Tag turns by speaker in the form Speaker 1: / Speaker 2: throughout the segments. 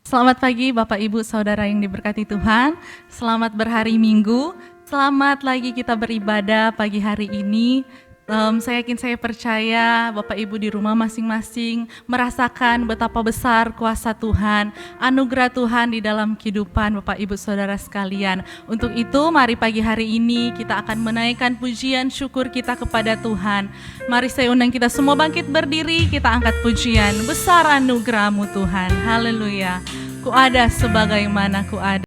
Speaker 1: Selamat pagi Bapak Ibu Saudara yang diberkati Tuhan. Selamat berhari Minggu. Selamat lagi kita beribadah pagi hari ini. Saya percaya Bapak Ibu di rumah masing-masing merasakan betapa besar kuasa Tuhan, anugerah Tuhan di dalam kehidupan Bapak Ibu Saudara sekalian. Untuk itu mari pagi hari ini kita akan menaikkan pujian syukur kita kepada Tuhan. Mari saya undang kita semua bangkit berdiri, kita angkat pujian. Besar anugerah-Mu Tuhan, haleluya. Ku ada sebagaimana ku ada.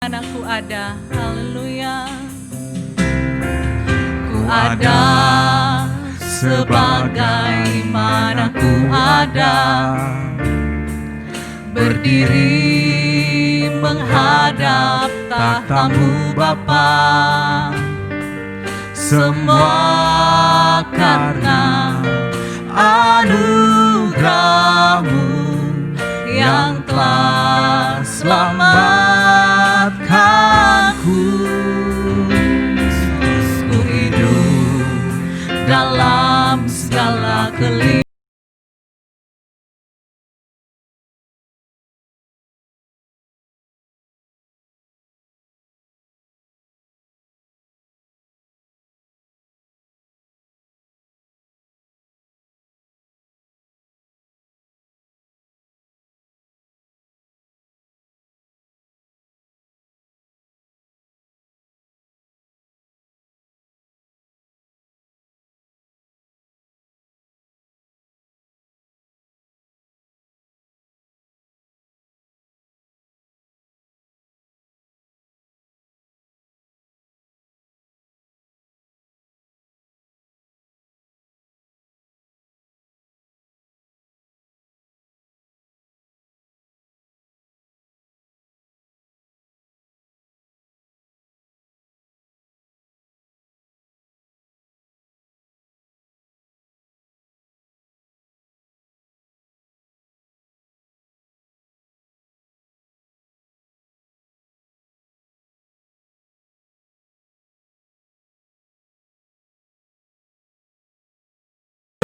Speaker 1: Ku ada, haleluya. Ku ada sebagaimana ku ada, berdiri menghadap tahta-Mu Bapa. Semua karena anugerah-Mu yang telah selamatkanku. Ku hidup dalam segala kelihatan.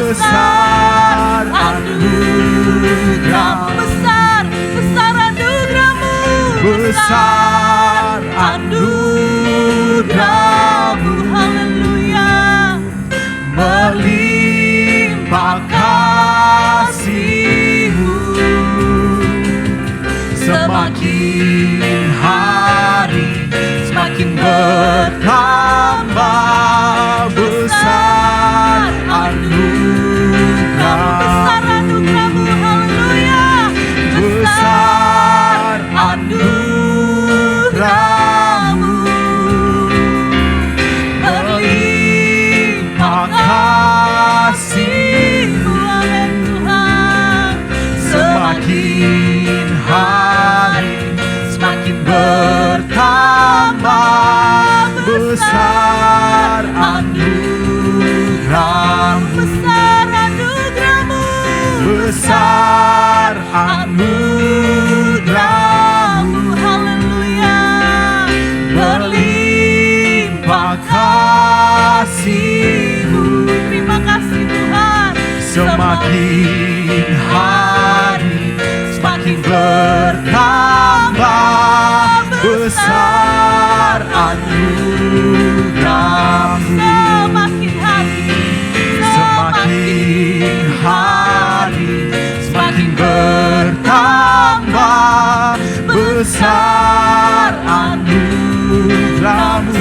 Speaker 1: Besar anugerah-Mu, besar anugerah-Mu, besar anugerah-Mu, haleluya. Melimpah kasih-Mu, semakin hari semakin bertambah. Besar anugerah-Mu, haleluya. Besar anugerah-Mu, melimpah kasih-Mu, Tuhan. Semakin hari semakin bertambah. Besar anugerah-Mu, besar anugerah-Mu, besar anugerah-Mu.
Speaker 2: anugerah-Mu. Semakin hari semakin bertambah besar anugerah-Mu.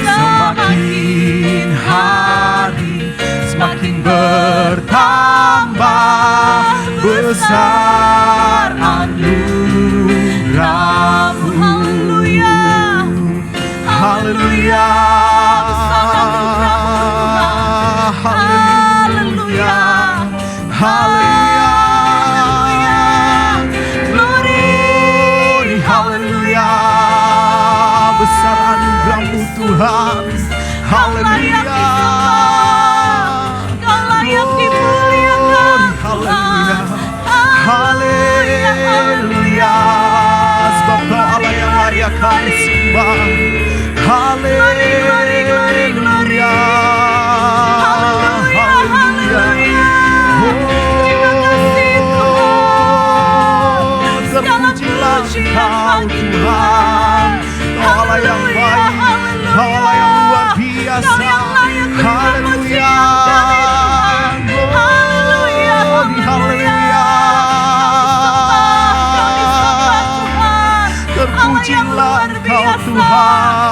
Speaker 2: Semakin hari semakin bertambah besar anugerah-Mu. Haleluya, haleluya, haleluya, glory, haleluya, besar anugerah-Mu Tuhan. Haleluya, haleluya, haleluya, sebab Kau Allah yang layak kami sembah. Haleluya, haleluya, terpujilah Kau Tuhan, Kau Allah yang baik, Kau Allah yang luar biasa. Haleluya, haleluya, terpujilah Kau Tuhan.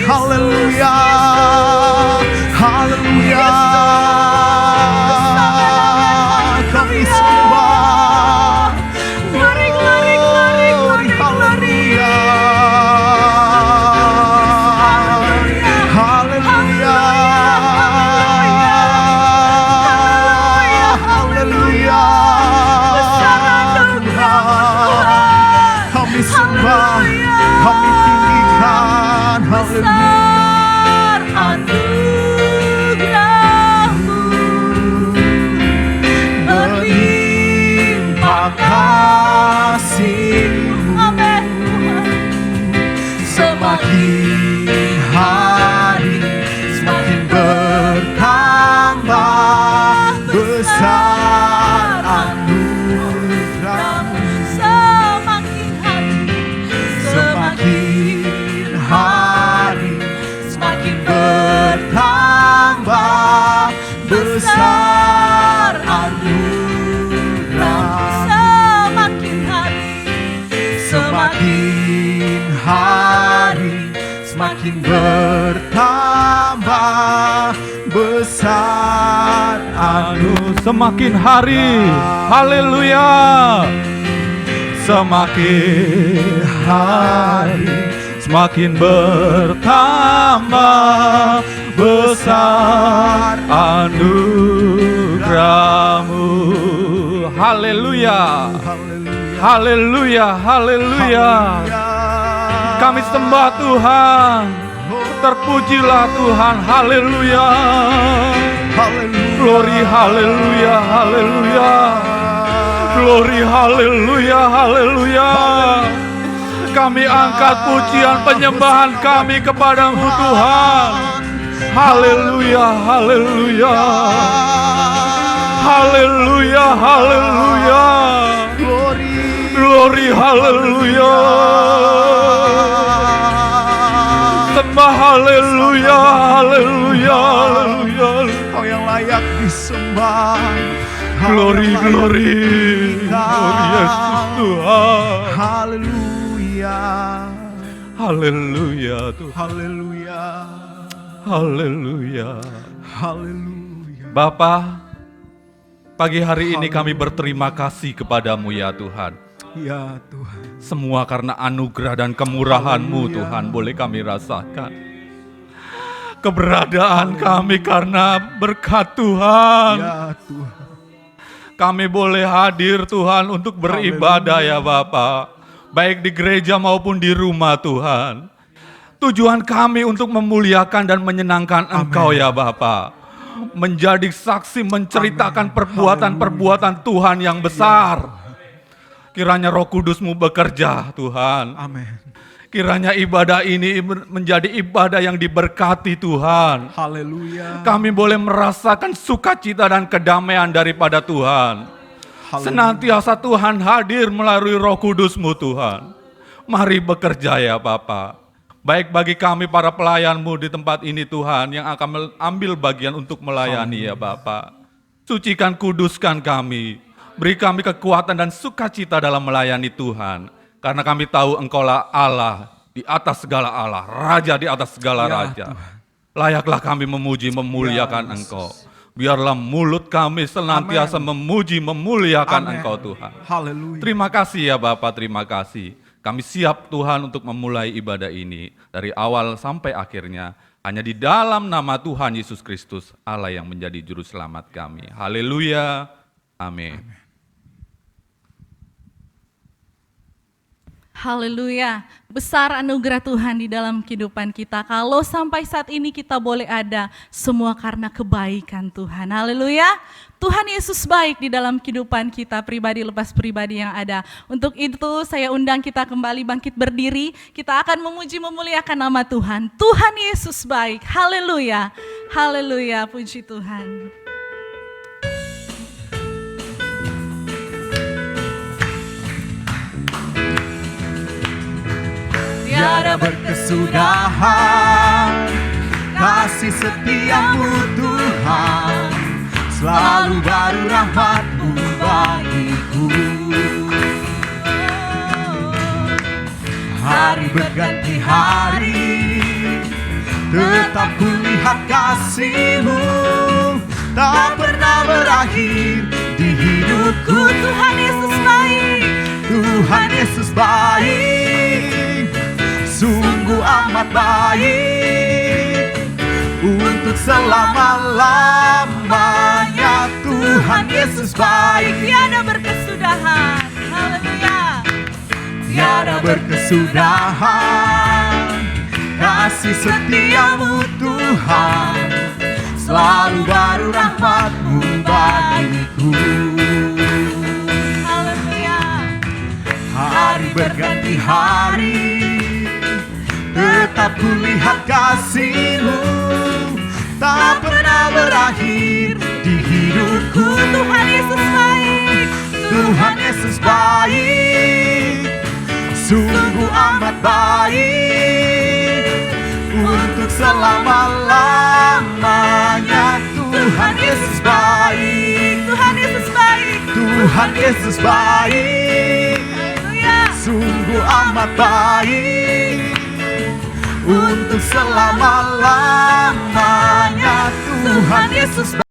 Speaker 2: Haleluya, haleluya, kami sembah. Glory, glory, glory, glory, haleluya, haleluya, haleluya, kami sembah, kami tinggikan. Besar anugerah-Mu, berlimpah kasih-Mu. Semakin hari semakin bertambah besar anugerah-Mu. Semakin hari semakin bertambah besar anugerah-Mu. Semakin hari semakin bertambah besar anugerah.
Speaker 3: Semakin hari, haleluya. Semakin hari semakin bertambah besar anugerah-Mu. Haleluya, haleluya, haleluya. Kami sembah Tuhan, terpujilah Tuhan. Haleluya, glory, haleluya, haleluya, glory, haleluya, haleluya. Kami angkat pujian penyembahan kami kepada-Mu Tuhan. Haleluya, haleluya, haleluya, haleluya, glory, haleluya. Sembah haleluya, haleluya, haleluya.
Speaker 2: Kau yang layak disembah.
Speaker 3: Glory, glory, glory Yesus Tuhan.
Speaker 2: Haleluya,
Speaker 3: haleluya Tuhan.
Speaker 2: Haleluya,
Speaker 3: haleluya,
Speaker 2: haleluya.
Speaker 3: Bapa, pagi hari ini kami berterima kasih kepada-Mu ya Tuhan.
Speaker 2: Ya Tuhan.
Speaker 3: Semua karena anugerah dan kemurahan-Mu Tuhan boleh kami rasakan. Keberadaan kami karena berkat Tuhan.
Speaker 2: Ya Tuhan.
Speaker 3: Kami boleh hadir Tuhan untuk beribadah ya Bapa. Baik di gereja maupun di rumah Tuhan. Tujuan kami untuk memuliakan dan menyenangkan Engkau ya Bapa. Menjadi saksi menceritakan perbuatan-perbuatan Tuhan yang besar. Kiranya Roh Kudus-Mu bekerja Tuhan.
Speaker 2: Amin.
Speaker 3: Kiranya ibadah ini menjadi ibadah yang diberkati Tuhan.
Speaker 2: Haleluya.
Speaker 3: Kami boleh merasakan sukacita dan kedamaian daripada Tuhan. Senantiasa Tuhan hadir melalui Roh Kudus-Mu Tuhan. Mari bekerja ya Bapa. Baik bagi kami para pelayan-Mu di tempat ini Tuhan, yang akan ambil bagian untuk melayani ya Bapa. Sucikan, kuduskan kami. Beri kami kekuatan dan sukacita dalam melayani Tuhan. Karena kami tahu Engkaulah Allah di atas segala Allah, Raja di atas segala raja. Layaklah kami memuji, memuliakan Engkau. Biarlah mulut kami senantiasa memuji, memuliakan Engkau Tuhan.
Speaker 2: Haleluya.
Speaker 3: Terima kasih ya Bapak, terima kasih. Kami siap Tuhan untuk memulai ibadah ini dari awal sampai akhirnya. Hanya di dalam nama Tuhan Yesus Kristus, Allah yang menjadi juru selamat kami. Haleluya. Amin.
Speaker 1: Haleluya, besar anugerah Tuhan di dalam kehidupan kita. Kalau sampai saat ini kita boleh ada, semua karena kebaikan Tuhan. Haleluya, Tuhan Yesus baik di dalam kehidupan kita, pribadi lepas pribadi yang ada. Untuk itu saya undang kita kembali bangkit berdiri, kita akan memuji memuliakan nama Tuhan. Tuhan Yesus baik, haleluya, haleluya, puji Tuhan.
Speaker 2: Tiada berkesudahan kasih setiamu Tuhan, selalu baru rahmat-Mu bagiku. Hari berganti hari, tetap kulihat kasih-Mu, tak pernah berakhir di hidupku.
Speaker 1: Tuhan Yesus baik,
Speaker 2: Tuhan Yesus baik, sungguh amat baik, untuk selama-lamanya. Tuhan Yesus baik,
Speaker 1: tiada berkesudahan, haleluya.
Speaker 2: tiada berkesudahan kasih setiamu Tuhan, selalu baru rahmat-Mu bagiku.
Speaker 1: Haleluya.
Speaker 2: Hari berganti hari, tetap kulihat kasih-Mu, tak pernah berakhir di hidupku.
Speaker 1: Tuhan Yesus baik,
Speaker 2: Tuhan Yesus baik, sungguh amat baik, untuk selama-lamanya. Tuhan Yesus baik,
Speaker 1: Tuhan Yesus baik,
Speaker 2: Tuhan Yesus baik,
Speaker 1: haleluya.
Speaker 2: sungguh amat baik, untuk selama-lamanya. Tuhan Yesus baik.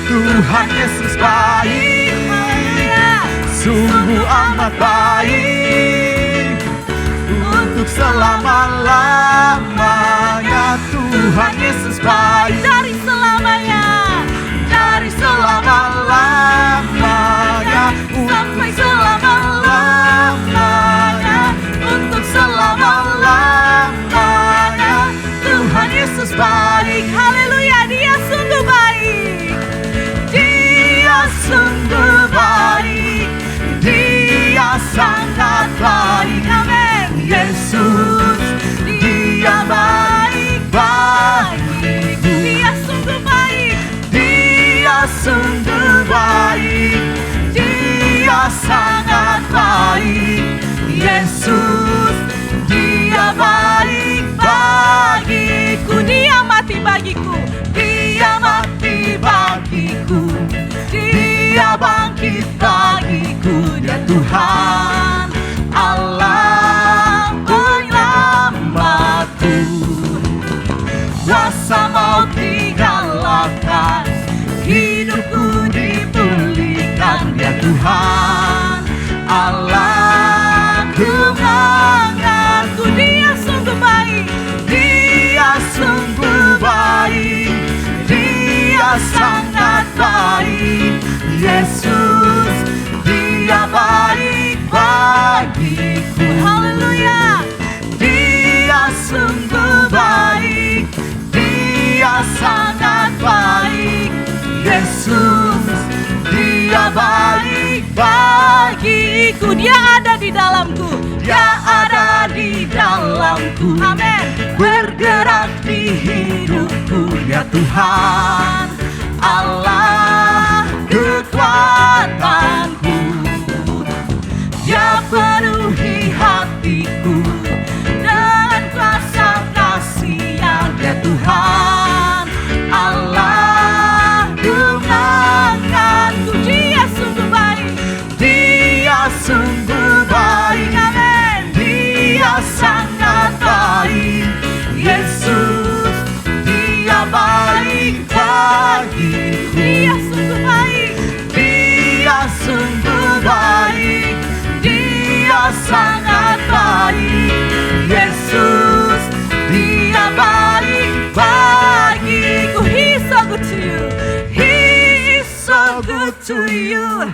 Speaker 2: Tuhan Yesus baik, sungguh amat baik, untuk selama-lamanya. Tuhan Yesus baik,
Speaker 1: Dari selamanya,
Speaker 2: dari selama-lamanya,
Speaker 1: sampai selama-lamanya,
Speaker 2: untuk selama-lamanya. Tuhan Yesus baik,
Speaker 1: haleluya, Dia sungguh baik,
Speaker 2: Dia sungguh baik, Dia sangat baik.
Speaker 1: amin.
Speaker 2: Yesus, Dia baik bagiku.
Speaker 1: Dia sungguh baik,
Speaker 2: Dia sungguh baik, Dia sangat baik. Yesus, Dia baik
Speaker 1: bagiku, Dia mati bagiku, Dia bangkit bagiku. Dia Tuhan Allah penyelamatku. Kuasa maut digalakkan, hidupku dipulihkan. Dia Tuhan Allah kemenanganku. Dia sungguh baik, Dia sungguh baik, Dia sangat baik. Yesus, Dia baik bagiku. Haleluya. Dia sungguh baik, Dia sangat baik. Yesus, Dia baik bagiku. Dia ada di dalamku, Dia ada di dalamku. Amin. Bergerak di hidupku. Dia Tuhan Allah kekuatanku. Dia penuhi hatiku dengan kuasa kasih-Nya. Dia Tuhan Allah kemenanganku. Dia sungguh baik, Dia sungguh baik. Amin. Dia sangat baik. Yesus, Dia baik bagiku. Dia sungguh baik, Dia sungguh baik, Dia sangat baik. Yesus, Dia baik bagiku. He's so good to you. He is so good to you.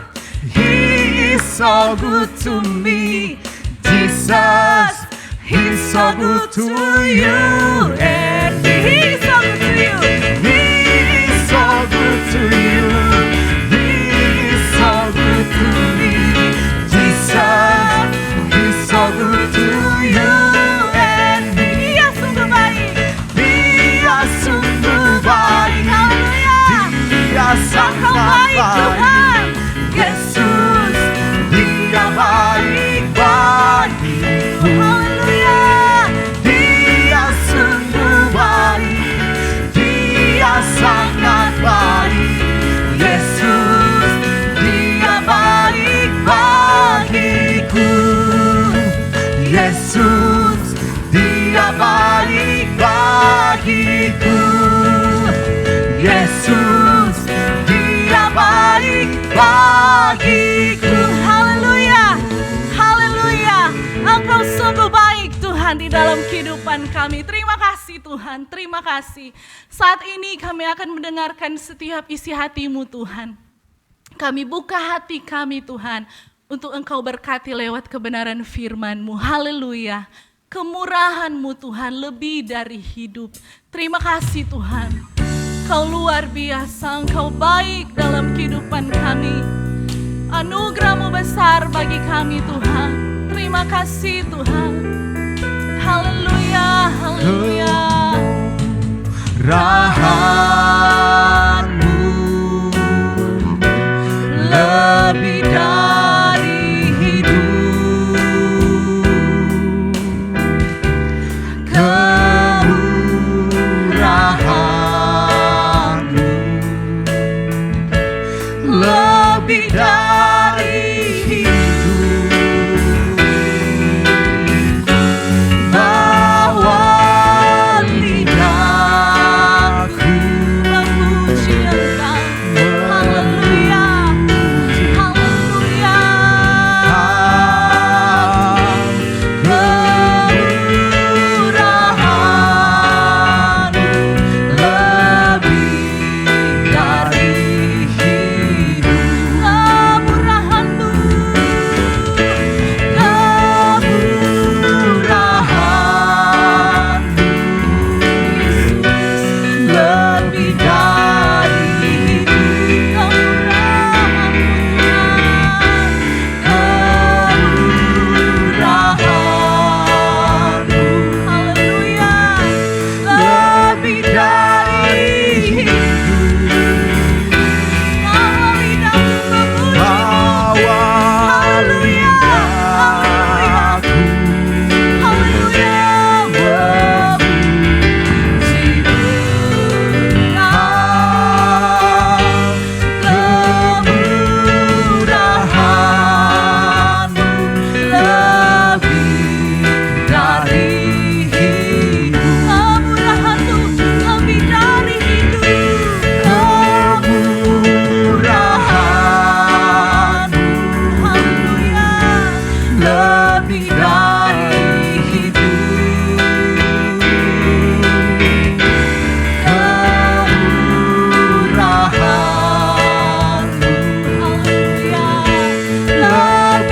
Speaker 1: He is so good to me. Jesus, He's so good to you and me. He's so good to you. He is so good to you. He is so good to me. Jesus, He's so good to you and me. Dia sungguh baik, Dia sungguh baik. Haleluya. Dia sangat baik Tuhan. Yesus, Dia baik bagiku. Haleluya. Dia sungguh baik, Dia sangat baik. Yesus, Dia baik bagiku. Yesus, Dia baik bagiku. Yesus, Dia baik bagiku. Haleluya. Haleluya. Engkau sungguh baik Tuhan di dalam kehidupan kami. Terima kasih Tuhan, terima kasih. Saat ini kami akan mendengarkan setiap isi hati-Mu Tuhan. Kami buka hati kami Tuhan untuk Engkau berkati lewat kebenaran firman-Mu. Haleluya. Kemurahan-Mu Tuhan lebih dari hidup. Terima kasih Tuhan. Kau luar biasa, Engkau baik dalam kehidupan kami. Anugerah-Mu besar bagi kami Tuhan. Terima kasih Tuhan. Haleluya, haleluya.
Speaker 2: Rahat-Mu lebih dari hidup, kemurahan-Mu lebih dari hidup. Bawa lidahku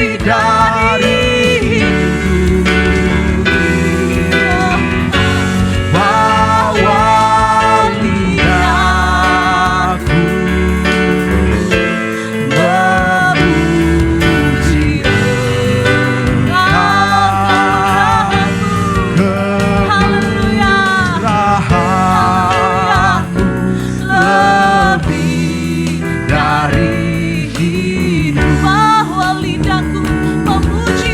Speaker 2: lebih dari bahwa lidahku memuji Engkau, kemurahan-Mu lebih dari hidup.
Speaker 1: Bahwa lidahku memuji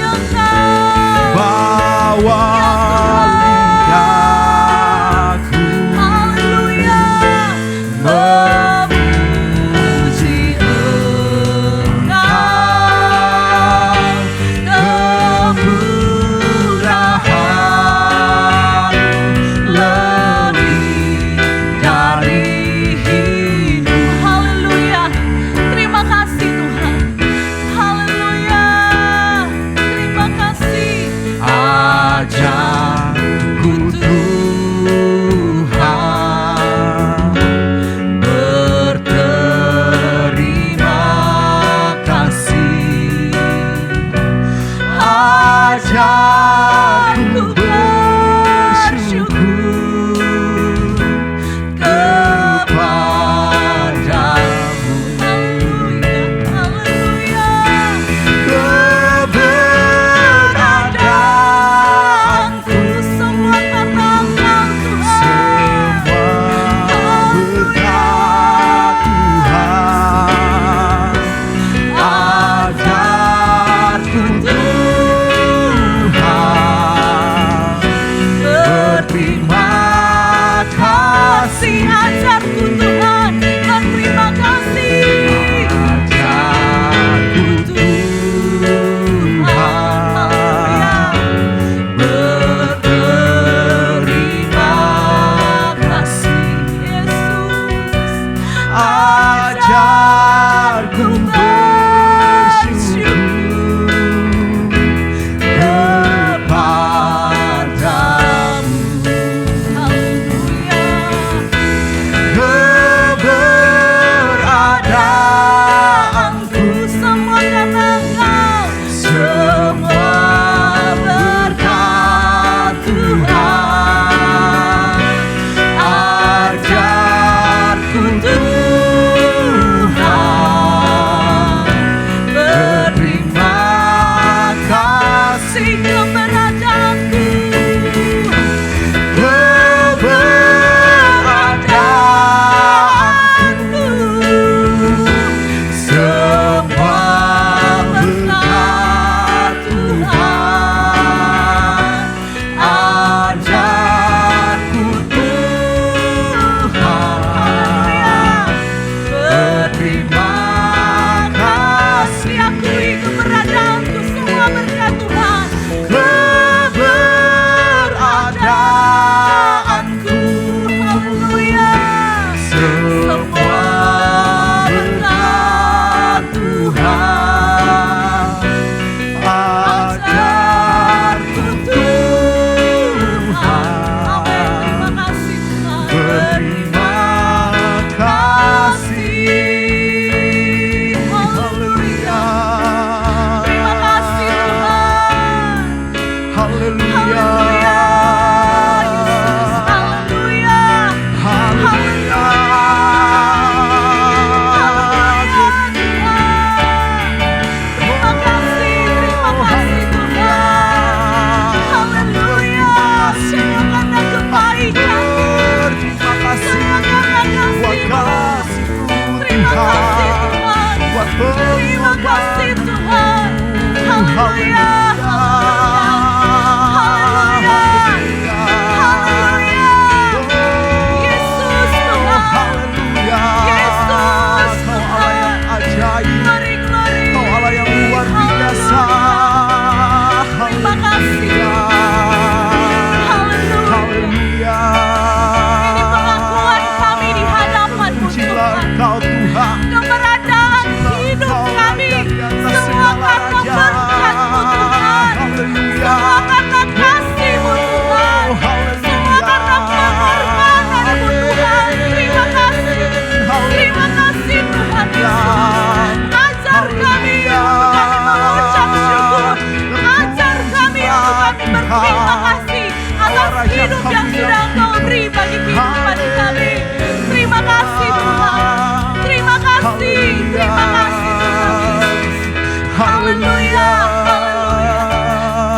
Speaker 1: Haleluya, haleluya,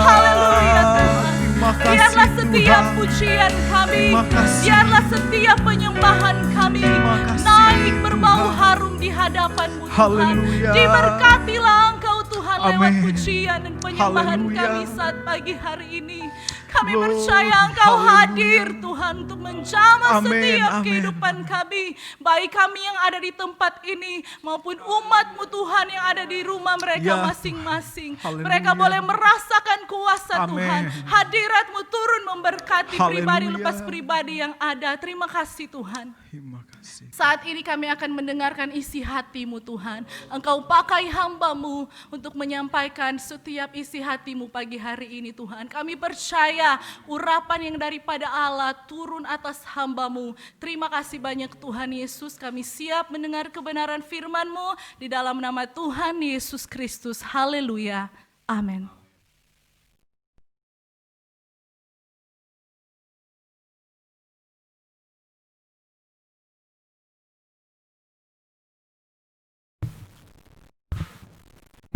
Speaker 1: haleluya Tuhan.
Speaker 2: Terima kasih,
Speaker 1: Biarlah setiap
Speaker 2: Tuhan.
Speaker 1: pujian kami,
Speaker 2: Terima kasih.
Speaker 1: biarlah setiap penyembahan kami
Speaker 2: Terima kasih,
Speaker 1: naik berbau
Speaker 2: Tuhan.
Speaker 1: harum di hadapan-Mu Tuhan.
Speaker 2: Haleluya.
Speaker 1: Diberkatilah Engkau Tuhan lewat
Speaker 2: Amin.
Speaker 1: pujian dan penyembahan
Speaker 2: Haleluya.
Speaker 1: kami saat pagi hari ini. Kami
Speaker 2: Glory.
Speaker 1: percaya Engkau
Speaker 2: Haleluya.
Speaker 1: hadir Tuhan untuk menjamah
Speaker 2: Amin,
Speaker 1: setiap
Speaker 2: amin.
Speaker 1: kehidupan kami. Baik kami yang ada di tempat ini maupun umat-Mu Tuhan yang ada di rumah mereka
Speaker 2: Ya.
Speaker 1: masing-masing.
Speaker 2: Haleluya.
Speaker 1: Mereka boleh merasakan kuasa
Speaker 2: Amin.
Speaker 1: Tuhan. Hadirat-Mu turun memberkati pribadi
Speaker 2: Haleluya.
Speaker 1: lepas pribadi yang ada. Terima kasih Tuhan.
Speaker 2: Terima kasih.
Speaker 1: Saat ini kami akan mendengarkan isi hati-Mu Tuhan. Engkau pakai hamba-Mu untuk menyampaikan setiap isi hati-Mu pagi hari ini Tuhan. Kami percaya urapan yang daripada Allah turun atas hamba-Mu. Terima kasih banyak Tuhan Yesus. Kami siap mendengar kebenaran firman-Mu di dalam nama Tuhan Yesus Kristus. Haleluya. Amin.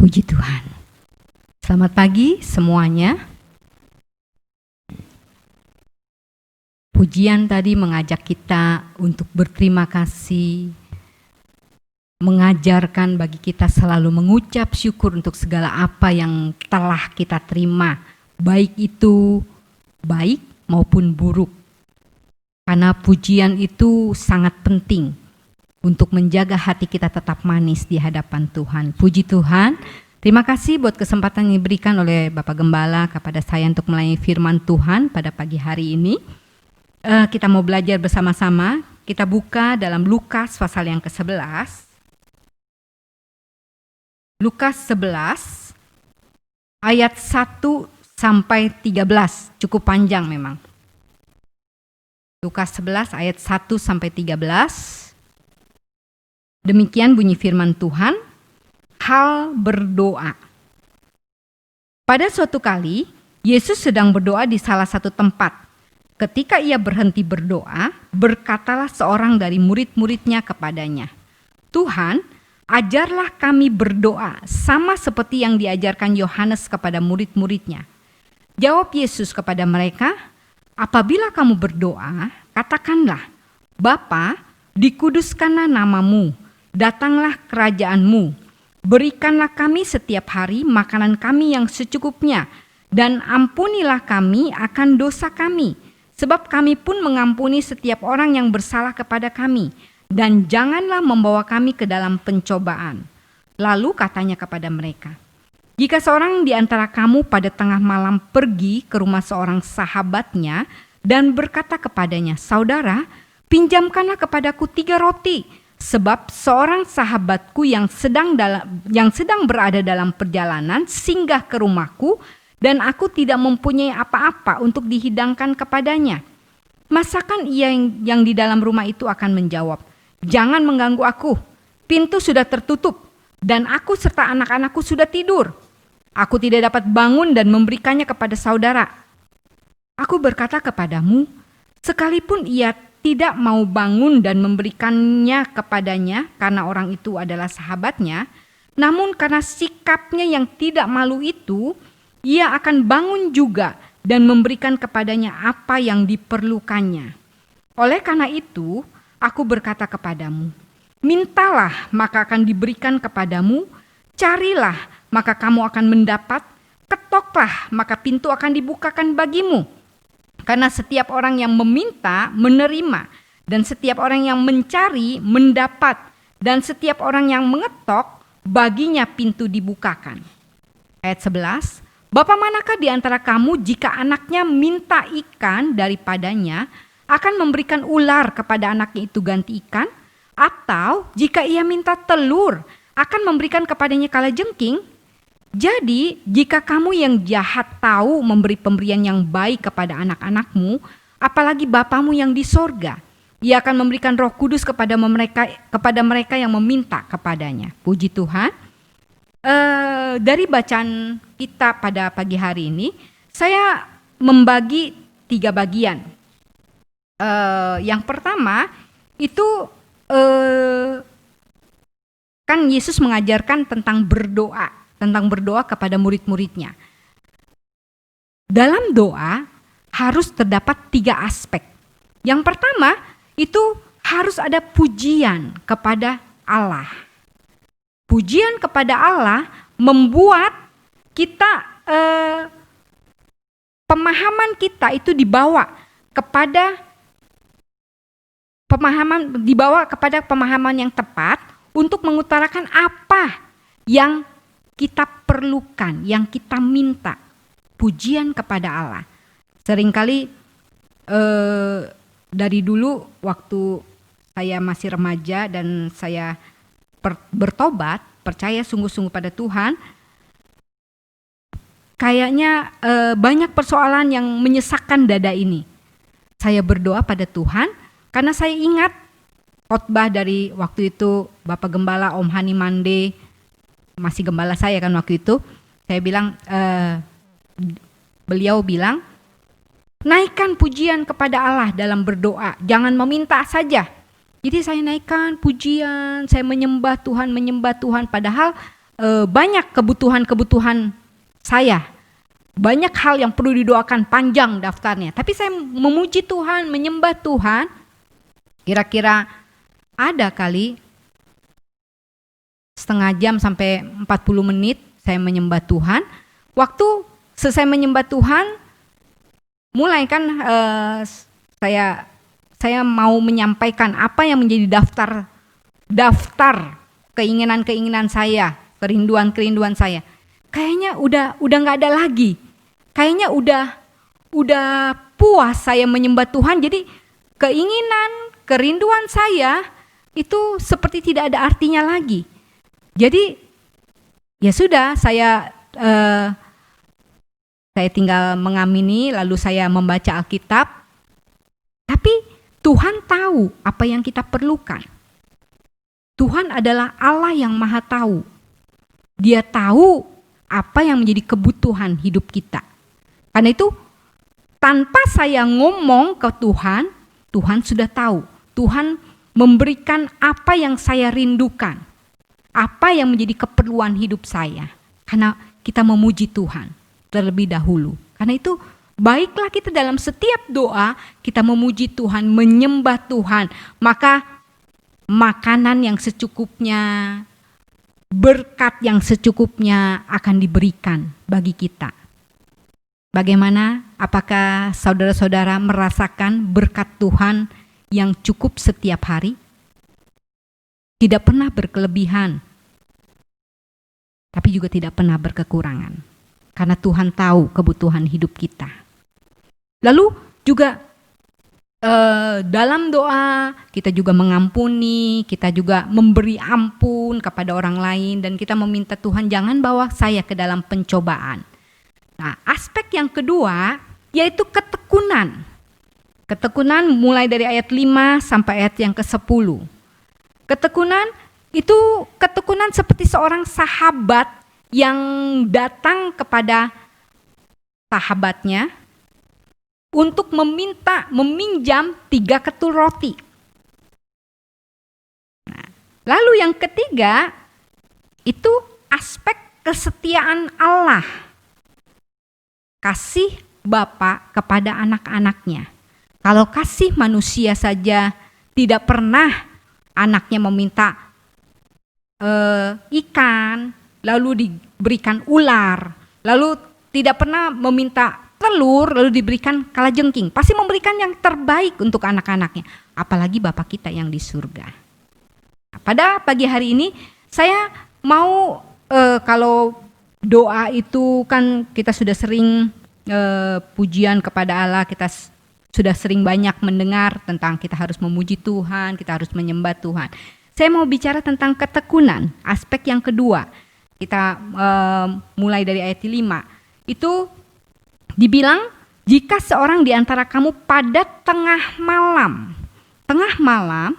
Speaker 4: Puji Tuhan. Selamat pagi semuanya. Pujian tadi mengajak kita untuk berterima kasih, mengajarkan bagi kita selalu mengucap syukur untuk segala apa yang telah kita terima, baik itu baik maupun buruk. Karena pujian itu sangat penting untuk menjaga hati kita tetap manis di hadapan Tuhan. Puji Tuhan. Terima kasih buat kesempatan yang diberikan oleh Bapak Gembala kepada saya untuk melayani firman Tuhan pada pagi hari ini. Kita mau belajar bersama-sama. Kita buka dalam Lukas pasal yang ke-11. Lukas 11 ayat 1 sampai 13. Cukup panjang memang. Lukas 11 ayat 1 sampai 13. Demikian bunyi firman Tuhan. Hal berdoa. Pada suatu kali, Yesus sedang berdoa di salah satu tempat. Ketika ia berhenti berdoa, berkatalah seorang dari murid-muridnya kepadanya, "Tuhan, ajarlah kami berdoa sama seperti yang diajarkan Yohanes kepada murid-muridnya." Jawab Yesus kepada mereka, "Apabila kamu berdoa, katakanlah, Bapa, dikuduskanlah namamu, datanglah kerajaanmu. Berikanlah kami setiap hari makanan kami yang secukupnya, dan ampunilah kami akan dosa kami, sebab kami pun mengampuni setiap orang yang bersalah kepada kami, dan janganlah membawa kami ke dalam pencobaan." Lalu katanya kepada mereka, "Jika seorang di antara kamu pada tengah malam pergi ke rumah seorang sahabatnya dan berkata kepadanya, 'Saudara, pinjamkanlah kepadaku 3 roti, sebab seorang sahabatku yang sedang berada dalam perjalanan singgah ke rumahku dan aku tidak mempunyai apa-apa untuk dihidangkan kepadanya.' Masakan ia yang di dalam rumah itu akan menjawab, 'Jangan mengganggu aku, pintu sudah tertutup dan aku serta anak-anakku sudah tidur. Aku tidak dapat bangun dan memberikannya kepada saudara.' Aku berkata kepadamu, sekalipun ia tidak mau bangun dan memberikannya kepadanya karena orang itu adalah sahabatnya, namun karena sikapnya yang tidak malu itu, ia akan bangun juga dan memberikan kepadanya apa yang diperlukannya. Oleh karena itu, aku berkata kepadamu, mintalah maka akan diberikan kepadamu, carilah maka kamu akan mendapat, ketoklah maka pintu akan dibukakan bagimu. Karena setiap orang yang meminta menerima, dan setiap orang yang mencari mendapat, dan setiap orang yang mengetok baginya pintu dibukakan." Ayat 11, "Bapa manakah di antara kamu jika anaknya minta ikan daripadanya akan memberikan ular kepada anaknya itu ganti ikan? Atau jika ia minta telur akan memberikan kepadanya kalajengking? Jadi jika kamu yang jahat tahu memberi pemberian yang baik kepada anak-anakmu, apalagi Bapamu yang di sorga, ia akan memberikan Roh Kudus kepada mereka yang meminta kepadanya." Puji Tuhan. Dari bacaan kita pada pagi hari ini, saya membagi 3 bagian. Yang pertama itu kan Yesus mengajarkan tentang berdoa. tentang berdoa kepada murid-muridnya. Dalam doa harus terdapat 3 aspek. Yang pertama itu harus ada pujian kepada Allah. Pujian kepada Allah membuat kita pemahaman kita itu dibawa kepada pemahaman yang tepat untuk mengutarakan apa yang kita perlukan, yang kita minta. Pujian kepada Allah. Seringkali dari dulu waktu saya masih remaja dan saya bertobat, percaya sungguh-sungguh pada Tuhan, kayaknya banyak persoalan yang menyesakkan dada ini. Saya berdoa pada Tuhan karena saya ingat khotbah dari waktu itu Bapak Gembala Om Hani Mande, masih gembala saya kan waktu itu. Saya bilang, beliau bilang, naikkan pujian kepada Allah dalam berdoa, jangan meminta saja. Jadi saya naikkan pujian, saya menyembah Tuhan, padahal banyak kebutuhan saya. Banyak hal yang perlu didoakan, panjang daftarnya. Tapi saya memuji Tuhan, menyembah Tuhan. Kira-kira ada kali setengah jam sampai 40 menit saya menyembah Tuhan. Waktu selesai menyembah Tuhan, mulai kan saya mau menyampaikan apa yang menjadi daftar keinginan saya, kerinduan saya. Kayaknya udah nggak ada lagi. Kayaknya udah puas saya menyembah Tuhan. Jadi kerinduan saya itu seperti tidak ada artinya lagi. Jadi ya sudah, saya tinggal mengamini, lalu saya membaca Alkitab. Tapi Tuhan tahu apa yang kita perlukan. Tuhan adalah Allah yang Maha Tahu. Dia tahu apa yang menjadi kebutuhan hidup kita. Karena itu tanpa saya ngomong ke Tuhan, Tuhan sudah tahu. Tuhan memberikan apa yang saya rindukan. Apa yang menjadi keperluan hidup saya. Karena kita memuji Tuhan terlebih dahulu. Karena itu baiklah kita dalam setiap doa kita memuji Tuhan, menyembah Tuhan. Maka makanan yang secukupnya, berkat yang secukupnya akan diberikan bagi kita. Bagaimana? Apakah saudara-saudara merasakan berkat Tuhan yang cukup setiap hari? Tidak pernah berkelebihan, tapi juga tidak pernah berkekurangan. Karena Tuhan tahu kebutuhan hidup kita. Lalu juga dalam doa kita juga mengampuni, kita juga memberi ampun kepada orang lain, dan kita meminta Tuhan jangan bawa saya ke dalam pencobaan. Nah, aspek yang kedua yaitu ketekunan. Ketekunan mulai dari ayat 5 sampai ayat yang ke-10. Ketekunan itu ketekunan seperti seorang sahabat yang datang kepada sahabatnya untuk meminjam 3 ketul roti. Nah, lalu yang ketiga itu aspek kesetiaan Allah. Kasih Bapa kepada anak-anaknya. Kalau kasih manusia saja tidak pernah anaknya meminta ikan, lalu diberikan ular, lalu tidak pernah meminta telur, lalu diberikan kalajengking. Pasti memberikan yang terbaik untuk anak-anaknya. Apalagi Bapa kita yang di surga. Nah, pada pagi hari ini saya mau kalau doa itu kan kita sudah sering pujian kepada Allah, kita sudah sering banyak mendengar tentang kita harus memuji Tuhan, kita harus menyembah Tuhan. Saya mau bicara tentang ketekunan, aspek yang kedua. Kita mulai dari ayat 5. Itu dibilang, jika seorang di antara kamu pada tengah malam. Tengah malam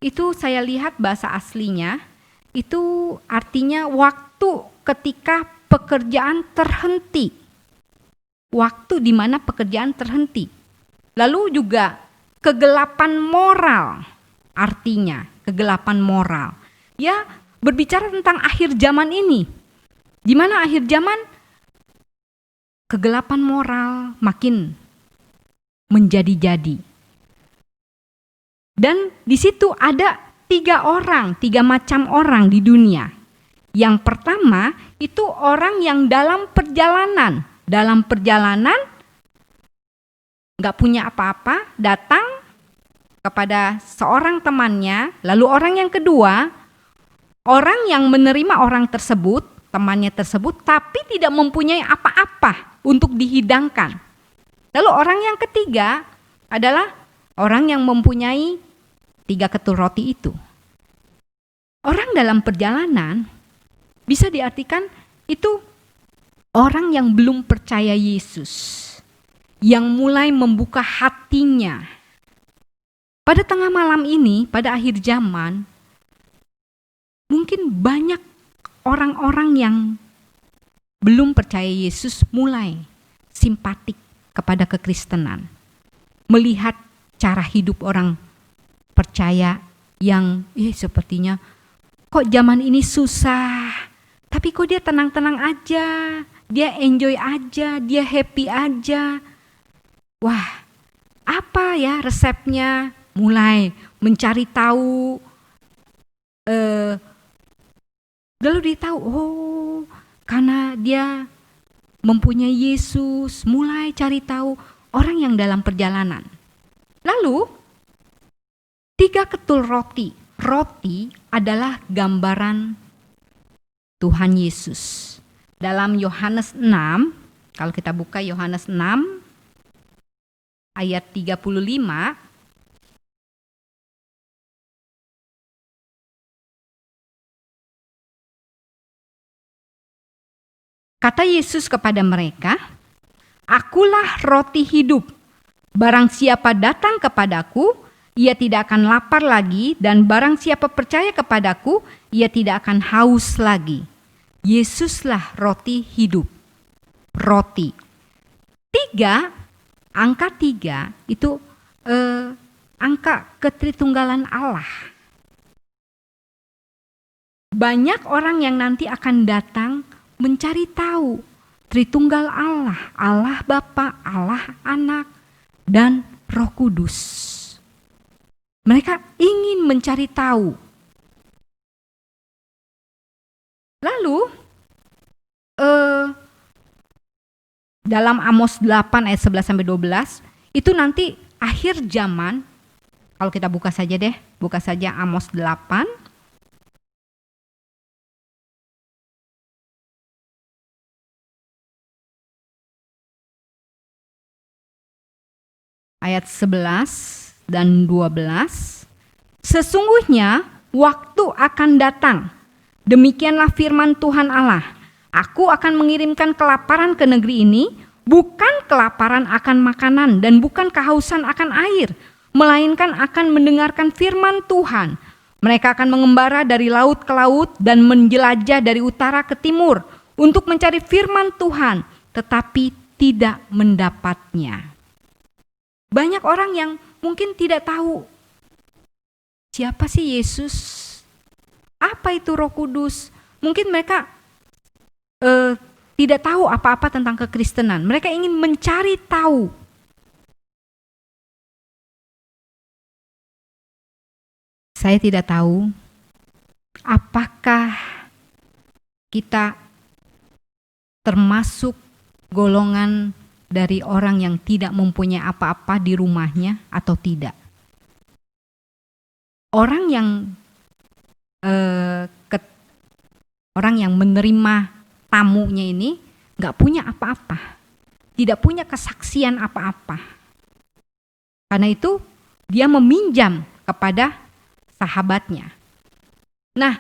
Speaker 4: itu saya lihat bahasa aslinya, itu artinya waktu ketika pekerjaan terhenti. Waktu di mana pekerjaan terhenti. Lalu juga kegelapan moral, artinya kegelapan moral. Ya, berbicara tentang akhir zaman ini. Di mana akhir zaman kegelapan moral makin menjadi-jadi. Dan di situ ada 3 macam orang di dunia. Yang pertama itu orang yang dalam perjalanan. Dalam perjalanan gak punya apa-apa, datang kepada seorang temannya. Lalu orang yang kedua, orang yang menerima orang tersebut, temannya tersebut, tapi tidak mempunyai apa-apa untuk dihidangkan. Lalu orang yang ketiga adalah orang yang mempunyai 3 ketul roti itu. Orang dalam perjalanan bisa diartikan itu orang yang belum percaya Yesus, yang mulai membuka hatinya. Pada tengah malam ini, pada akhir zaman, mungkin banyak orang-orang yang belum percaya Yesus mulai simpatik kepada kekristenan. Melihat cara hidup orang percaya yang sepertinya kok zaman ini susah, tapi kok dia tenang-tenang aja, dia enjoy aja, dia happy aja. Wah, apa ya resepnya? Mulai mencari tahu, lalu dia tahu, karena dia mempunyai Yesus, mulai cari tahu orang yang dalam perjalanan. Lalu 3 ketul roti. Roti adalah gambaran Tuhan Yesus. Dalam Yohanes 6, kalau kita buka Yohanes 6 ayat 35, kata Yesus kepada mereka, "Akulah roti hidup. Barang siapa datang kepadaku, ia tidak akan lapar lagi, dan barang siapa percaya kepadaku, ia tidak akan haus lagi." Yesuslah roti hidup. Roti. 3, angka 3 itu angka ketritunggalan Allah. Banyak orang yang nanti akan datang mencari tahu Tritunggal Allah, Allah Bapa, Allah Anak, dan Roh Kudus. Mereka ingin mencari tahu. Lalu dalam Amos 8 ayat 11-12 itu nanti akhir zaman. Kalau kita buka saja deh, buka saja Amos 8 ayat 11 dan 12. Sesungguhnya waktu akan datang, demikianlah firman Tuhan Allah, aku akan mengirimkan kelaparan ke negeri ini, bukan kelaparan akan makanan dan bukan kehausan akan air, melainkan akan mendengarkan firman Tuhan. Mereka akan mengembara dari laut ke laut dan menjelajah dari utara ke timur untuk mencari firman Tuhan, tetapi tidak mendapatnya. Banyak orang yang mungkin tidak tahu siapa sih Yesus, apa itu Roh Kudus. Mungkin mereka tidak tahu apa-apa tentang kekristenan. Mereka ingin mencari tahu. Saya tidak tahu apakah kita termasuk golongan dari orang yang tidak mempunyai apa-apa di rumahnya atau tidak. Orang yang orang yang menerima tamunya ini nggak punya apa-apa, tidak punya kesaksian apa-apa. Karena itu dia meminjam kepada sahabatnya. Nah,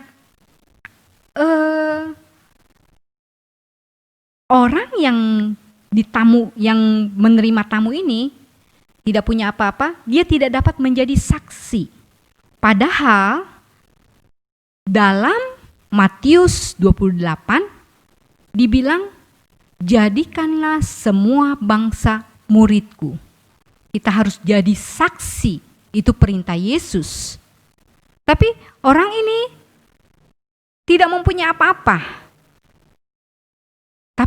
Speaker 4: orang yang yang menerima tamu ini tidak punya apa-apa, dia tidak dapat menjadi saksi. Padahal dalam Matius 28 dibilang, jadikanlah semua bangsa muridku. Kita harus jadi saksi, itu perintah Yesus. Tapi orang ini tidak mempunyai apa-apa.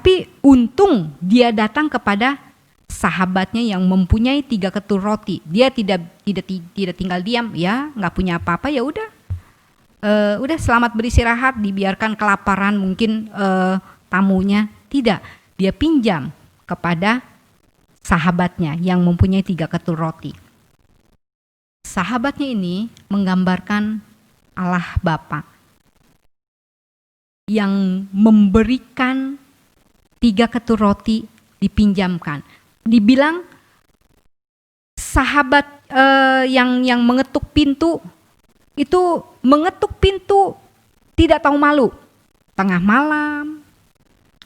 Speaker 4: Tapi untung dia datang kepada sahabatnya yang mempunyai 3 ketul roti. Dia tidak tinggal diam, ya nggak punya apa-apa, ya udah selamat beristirahat, dibiarkan kelaparan mungkin tamunya. Tidak, dia pinjam kepada sahabatnya yang mempunyai 3 ketul roti. Sahabatnya ini menggambarkan Allah Bapa yang memberikan 3 ketul roti dipinjamkan. Dibilang sahabat yang mengetuk pintu itu mengetuk pintu tidak tahu malu. Tengah malam,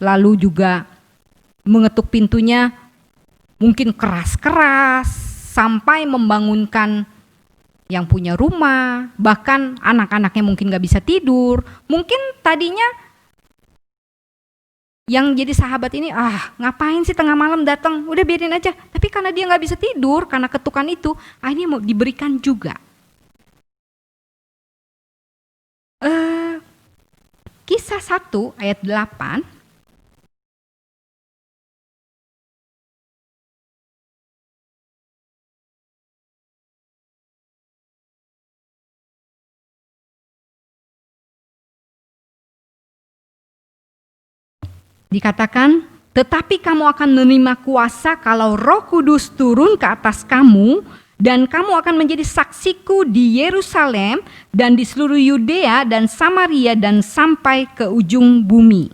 Speaker 4: lalu juga mengetuk pintunya mungkin keras-keras sampai membangunkan yang punya rumah, bahkan anak-anaknya mungkin gak bisa tidur. Mungkin tadinya yang jadi sahabat ini, ngapain sih tengah malam datang, udah biarin aja. Tapi karena dia gak bisa tidur, karena ketukan itu, akhirnya mau diberikan juga. Kisah 1 ayat 8, dikatakan, tetapi kamu akan menerima kuasa kalau Roh Kudus turun ke atas kamu, dan kamu akan menjadi saksiku di Yerusalem dan di seluruh Yudea dan Samaria dan sampai ke ujung bumi.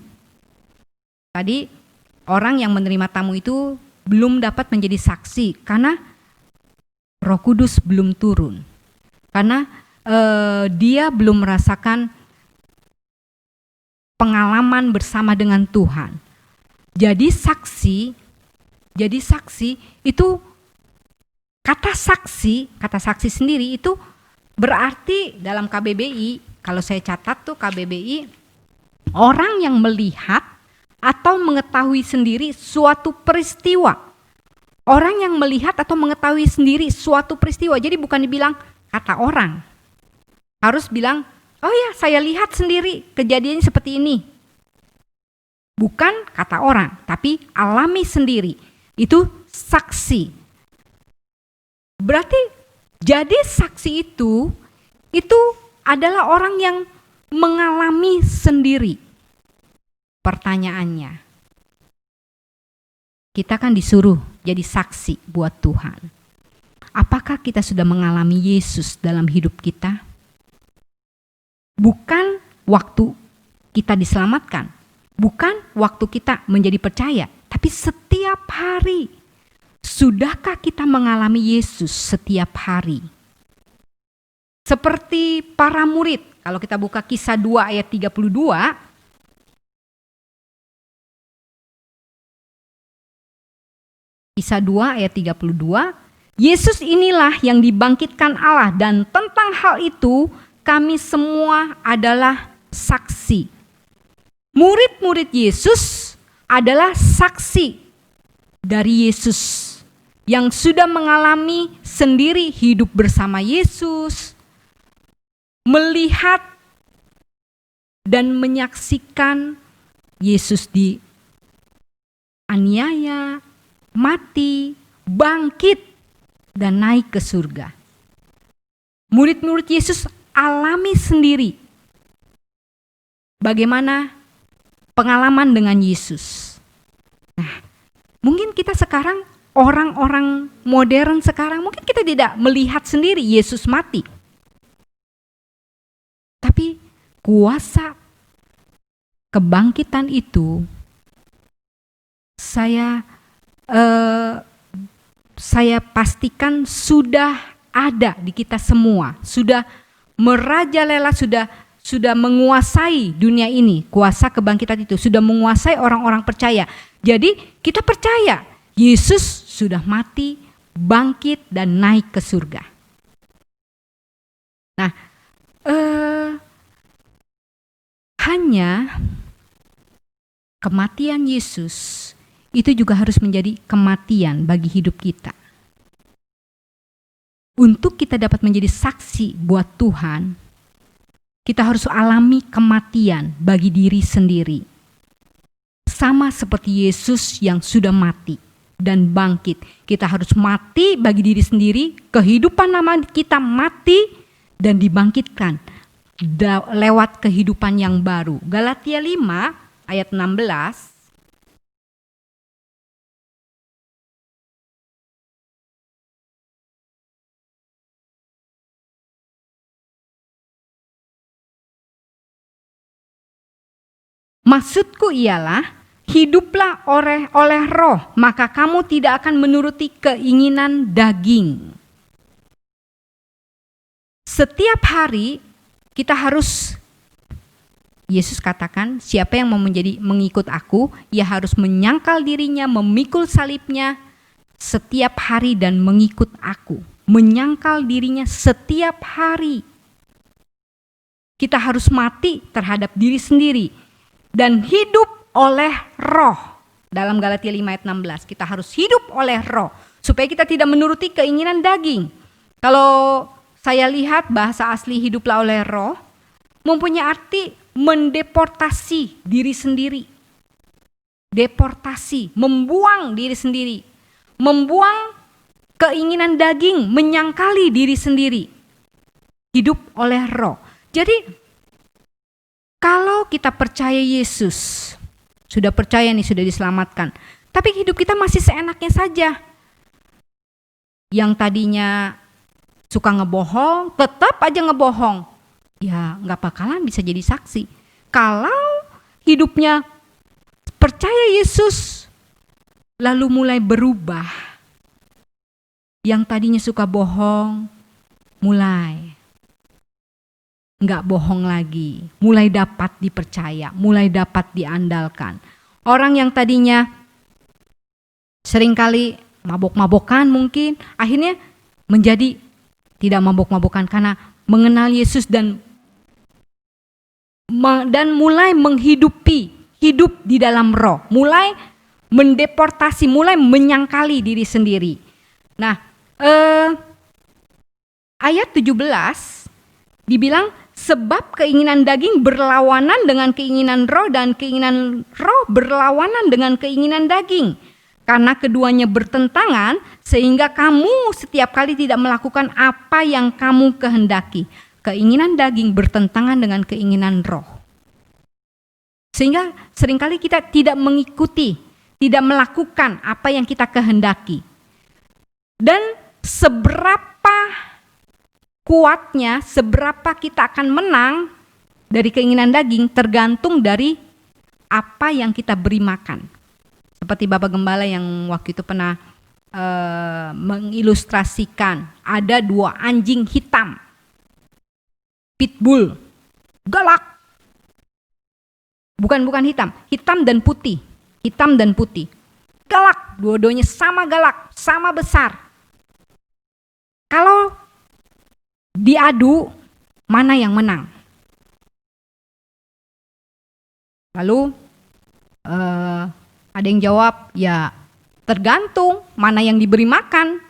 Speaker 4: Tadi orang yang menerima tamu itu belum dapat menjadi saksi karena Roh Kudus belum turun. Karena dia belum merasakan pengalaman bersama dengan Tuhan. Jadi saksi itu kata saksi sendiri itu berarti dalam KBBI, kalau saya catat tuh KBBI, orang yang melihat atau mengetahui sendiri suatu peristiwa. Orang yang melihat atau mengetahui sendiri suatu peristiwa. Jadi bukan dibilang kata orang. Harus bilang, oh ya, saya lihat sendiri kejadiannya seperti ini. Bukan kata orang, tapi alami sendiri. Itu saksi. Berarti jadi saksi itu adalah orang yang mengalami sendiri. Pertanyaannya, kita kan disuruh jadi saksi buat Tuhan. Apakah kita sudah mengalami Yesus dalam hidup kita? Bukan waktu kita diselamatkan, bukan waktu kita menjadi percaya, tapi setiap hari. Sudahkah kita mengalami Yesus setiap hari? Seperti para murid, kalau kita buka Kisah 2 ayat 32, Kisah 2 ayat 32, Yesus inilah yang dibangkitkan Allah, dan tentang hal itu kami semua adalah saksi. Murid-murid Yesus adalah saksi dari Yesus yang sudah mengalami sendiri hidup bersama Yesus, melihat dan menyaksikan Yesus dianiaya, mati, bangkit, dan naik ke surga. Murid-murid Yesus alami sendiri bagaimana pengalaman dengan Yesus. Nah, mungkin kita sekarang, orang-orang modern sekarang, mungkin kita tidak melihat sendiri Yesus mati. Tapi kuasa kebangkitan itu saya pastikan sudah ada di kita semua, sudah merajalela, sudah menguasai dunia ini. Kuasa kebangkitan itu sudah menguasai orang-orang percaya. Jadi kita percaya Yesus sudah mati, bangkit, dan naik ke surga. Nah, hanya kematian Yesus itu juga harus menjadi kematian bagi hidup kita. Untuk kita dapat menjadi saksi buat Tuhan, kita harus alami kematian bagi diri sendiri. sama seperti Yesus yang sudah mati dan bangkit. Kita harus mati bagi diri sendiri, kehidupan lama kita mati dan dibangkitkan lewat kehidupan yang baru. Galatia 5 ayat 16. Maksudku ialah, hiduplah oleh roh, maka kamu tidak akan menuruti keinginan daging. Setiap hari kita harus, Yesus katakan, siapa yang mau mengikut aku, ia harus menyangkal dirinya, memikul salibnya setiap hari dan mengikut aku. Menyangkal dirinya setiap hari. Kita harus mati terhadap diri sendiri dan hidup oleh roh. Dalam Galatia 5 ayat 16, kita harus hidup oleh roh supaya kita tidak menuruti keinginan daging. Kalau saya lihat bahasa asli hiduplah oleh roh mempunyai arti mendeportasi diri sendiri. Deportasi, membuang diri sendiri. Membuang keinginan daging, menyangkali diri sendiri. Hidup oleh roh. Jadi kalau kita percaya Yesus, sudah percaya nih, sudah diselamatkan, tapi hidup kita masih seenaknya saja. Yang tadinya suka ngebohong, tetap aja ngebohong. Ya nggak bakalan bisa jadi saksi. Kalau hidupnya percaya Yesus, lalu mulai berubah. Yang tadinya suka bohong, mulai nggak bohong lagi, mulai dapat dipercaya, mulai dapat diandalkan. Orang yang tadinya seringkali mabok-mabokan mungkin, akhirnya menjadi tidak mabok-mabokan karena mengenal Yesus dan mulai menghidupi, hidup di dalam roh, mulai mendeportasi, mulai menyangkali diri sendiri. Nah, ayat 17 dibilang, sebab keinginan daging berlawanan dengan keinginan roh dan keinginan roh berlawanan dengan keinginan daging. Karena keduanya bertentangan sehingga kamu setiap kali tidak melakukan apa yang kamu kehendaki. Keinginan daging bertentangan dengan keinginan roh. Sehingga seringkali kita tidak mengikuti, tidak melakukan apa yang kita kehendaki. Dan seberapa kuatnya, seberapa kita akan menang dari keinginan daging tergantung dari apa yang kita beri makan. Seperti Bapak Gembala yang waktu itu pernah mengilustrasikan, ada 2 anjing hitam, pitbull, galak. Bukan hitam, hitam dan putih, galak, dua-duanya sama galak, sama besar. Kalau diadu, mana yang menang? Lalu ada yang jawab, ya tergantung mana yang diberi makan,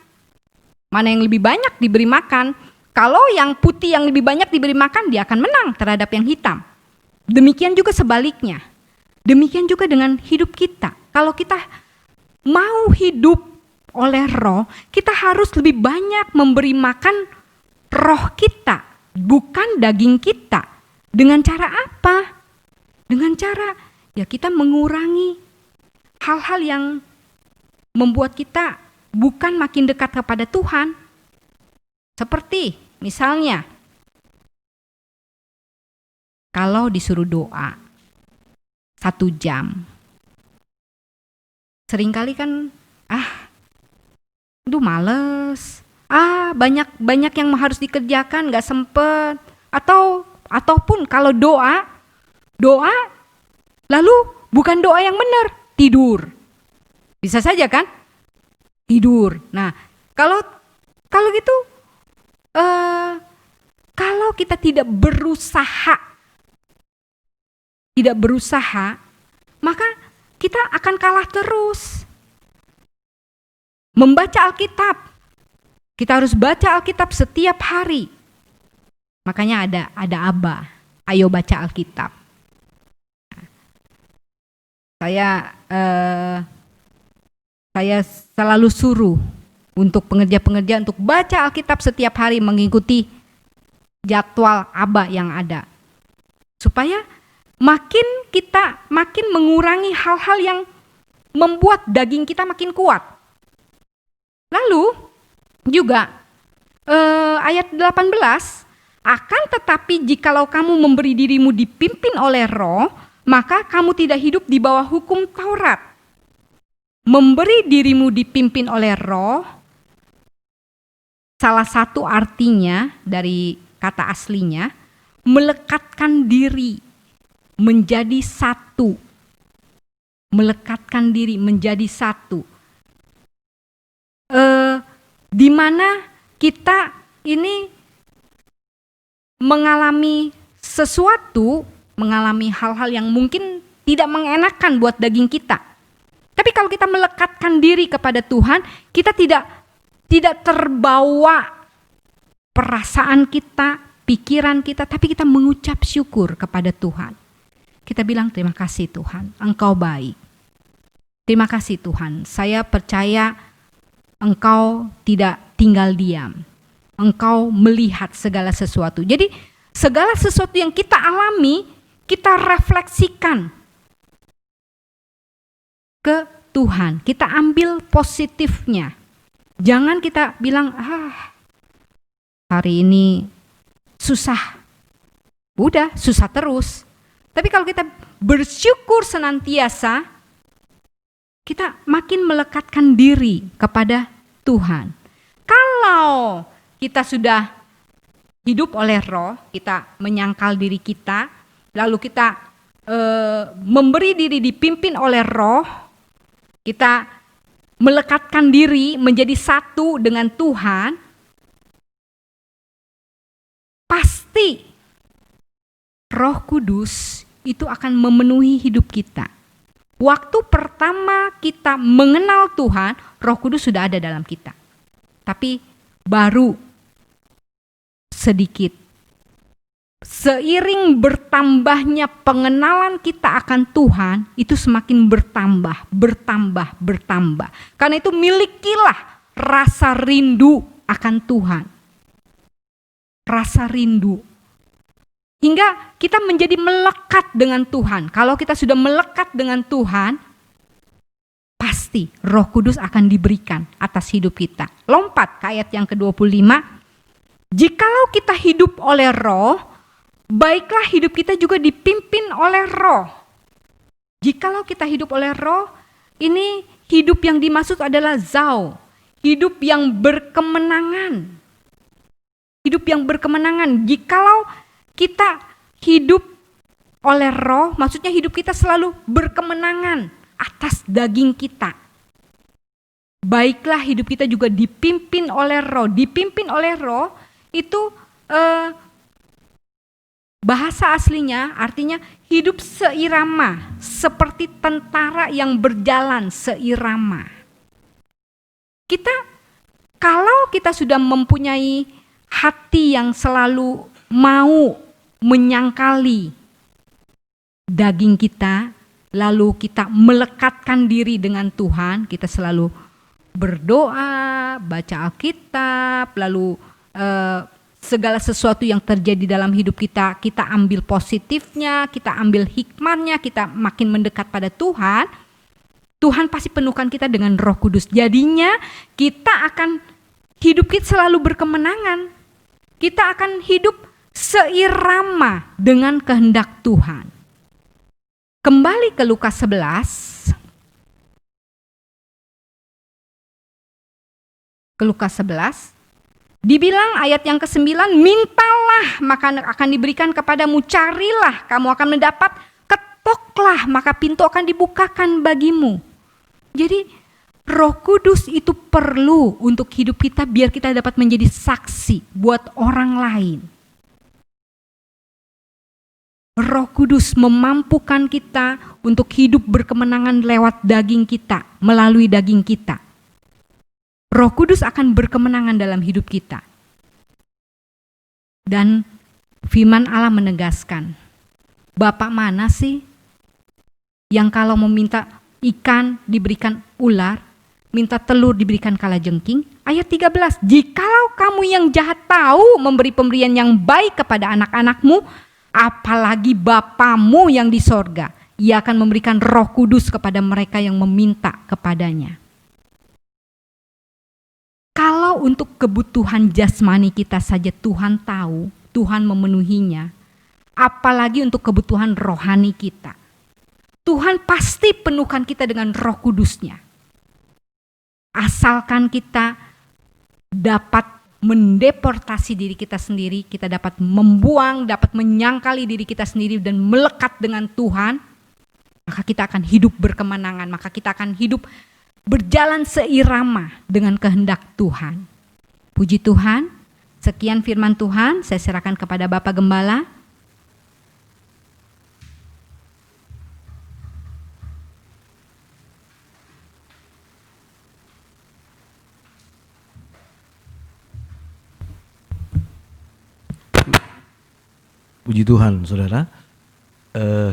Speaker 4: mana yang lebih banyak diberi makan. Kalau yang putih yang lebih banyak diberi makan, dia akan menang terhadap yang hitam. Demikian juga sebaliknya. Demikian juga dengan hidup kita. Kalau kita mau hidup oleh roh, kita harus lebih banyak memberi makan roh kita, bukan daging kita. Dengan cara apa? Dengan cara ya kita mengurangi hal-hal yang membuat kita bukan makin dekat kepada Tuhan. Seperti misalnya, kalau disuruh doa 1 jam, seringkali kan aduh males, banyak yang harus dikerjakan, gak sempet. Ataupun kalau doa lalu bukan doa yang benar, tidur. Bisa saja kan? Tidur. Nah, kalau gitu, kalau kita tidak berusaha, maka kita akan kalah terus. Membaca Alkitab, kita harus baca Alkitab setiap hari. Makanya ada Abah, ayo baca Alkitab. Saya selalu suruh untuk pengerja-pengerja untuk baca Alkitab setiap hari mengikuti jadwal ABA yang ada. Supaya kita makin mengurangi hal-hal yang membuat daging kita makin kuat. Lalu juga ayat 18, akan tetapi jikalau kamu memberi dirimu dipimpin oleh Roh, maka kamu tidak hidup di bawah hukum Taurat. Memberi dirimu dipimpin oleh Roh, salah satu artinya dari kata aslinya, melekatkan diri menjadi satu. Melekatkan diri menjadi satu. Di mana kita ini mengalami sesuatu, mengalami hal-hal yang mungkin tidak mengenakan buat daging kita. Tapi kalau kita melekatkan diri kepada Tuhan, kita tidak terbawa perasaan kita, pikiran kita, tapi kita mengucap syukur kepada Tuhan. Kita bilang terima kasih Tuhan, Engkau baik. Terima kasih Tuhan, saya percaya Engkau tidak tinggal diam. Engkau melihat segala sesuatu. Jadi segala sesuatu yang kita alami, kita refleksikan ke Tuhan. Kita ambil positifnya. Jangan kita bilang, hari ini susah. Udah, susah terus. Tapi kalau kita bersyukur senantiasa, kita makin melekatkan diri kepada Tuhan. Kalau kita sudah hidup oleh Roh, kita menyangkal diri kita, lalu kita memberi diri dipimpin oleh Roh, kita melekatkan diri menjadi satu dengan Tuhan, pasti Roh Kudus itu akan memenuhi hidup kita. Waktu pertama kita mengenal Tuhan, Roh Kudus sudah ada dalam kita. Tapi baru sedikit. Seiring bertambahnya pengenalan kita akan Tuhan, itu semakin bertambah. Karena itu milikilah rasa rindu akan Tuhan. Rasa rindu. Hingga kita menjadi melekat dengan Tuhan. Kalau kita sudah melekat dengan Tuhan, pasti Roh Kudus akan diberikan atas hidup kita. Lompat ke ayat yang ke-25. Jikalau kita hidup oleh Roh, baiklah hidup kita juga dipimpin oleh Roh. Jikalau kita hidup oleh Roh, ini hidup yang dimaksud adalah zau, hidup yang berkemenangan. Hidup yang berkemenangan. Jikalau kita hidup oleh Roh, maksudnya hidup kita selalu berkemenangan atas daging kita. Baiklah hidup kita juga dipimpin oleh Roh. Dipimpin oleh Roh itu bahasa aslinya artinya hidup seirama, seperti tentara yang berjalan seirama. Kalau kita sudah mempunyai hati yang selalu mau menyangkali daging kita, lalu kita melekatkan diri dengan Tuhan, kita selalu berdoa, baca Alkitab, lalu segala sesuatu yang terjadi dalam hidup kita, kita ambil positifnya, kita ambil hikmahnya, kita makin mendekat pada Tuhan, Tuhan pasti penuhkan kita dengan Roh Kudus. Jadinya kita akan hidup kita selalu berkemenangan. Kita akan hidup seirama dengan kehendak Tuhan. Kembali ke Lukas 11. Ke Lukas 11. Dibilang ayat yang ke-9, mintalah maka akan diberikan kepadamu, carilah kamu akan mendapat, ketoklah maka pintu akan dibukakan bagimu. Jadi Roh Kudus itu perlu untuk hidup kita biar kita dapat menjadi saksi buat orang lain. Roh Kudus memampukan kita untuk hidup berkemenangan lewat daging kita, melalui daging kita. Roh Kudus akan berkemenangan dalam hidup kita. Dan firman Allah menegaskan, Bapak mana sih Yang kalau meminta ikan diberikan ular, minta telur diberikan kalajengking. Ayat 13, jikalau kamu yang jahat tahu memberi pemberian yang baik kepada anak-anakmu, apalagi Bapamu yang di sorga, Ia akan memberikan Roh Kudus kepada mereka yang meminta kepadanya. Kalau untuk kebutuhan jasmani kita saja Tuhan tahu, Tuhan memenuhinya, apalagi untuk kebutuhan rohani kita. Tuhan pasti penuhkan kita dengan Roh Kudus-Nya. Asalkan kita dapat mendeportasi diri kita sendiri, kita dapat membuang, dapat menyangkali diri kita sendiri dan melekat dengan Tuhan, maka kita akan hidup berkemenangan, maka kita akan hidup berjalan seirama dengan kehendak Tuhan. Puji Tuhan, sekian firman Tuhan, saya serahkan kepada Bapak Gembala.
Speaker 2: Puji Tuhan, saudara.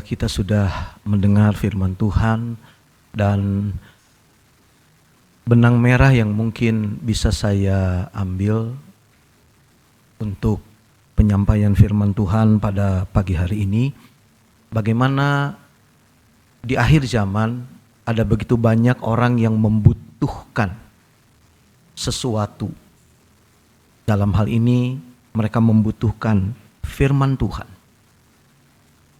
Speaker 2: Kita sudah mendengar firman Tuhan dan benang merah yang mungkin bisa saya ambil untuk penyampaian firman Tuhan pada pagi hari ini. Bagaimana di akhir zaman ada begitu banyak orang yang membutuhkan sesuatu. Dalam hal ini mereka membutuhkan firman Tuhan.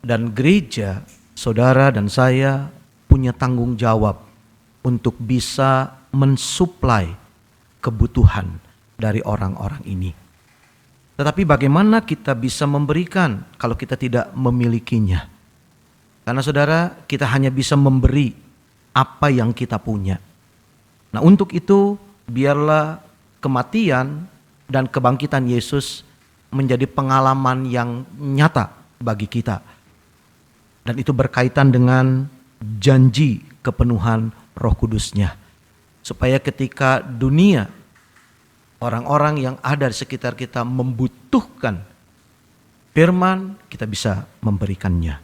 Speaker 2: Dan gereja, saudara dan saya punya tanggung jawab untuk bisa mensuplai kebutuhan dari orang-orang ini. Tetapi bagaimana kita bisa memberikan kalau kita tidak memilikinya? Karena saudara, kita hanya bisa memberi apa yang kita punya. Nah, untuk itu biarlah kematian dan kebangkitan Yesus menjadi pengalaman yang nyata bagi kita. Dan itu berkaitan dengan janji kepenuhan Roh Kudus-Nya. Supaya ketika dunia, orang-orang yang ada di sekitar kita membutuhkan firman, kita bisa memberikannya.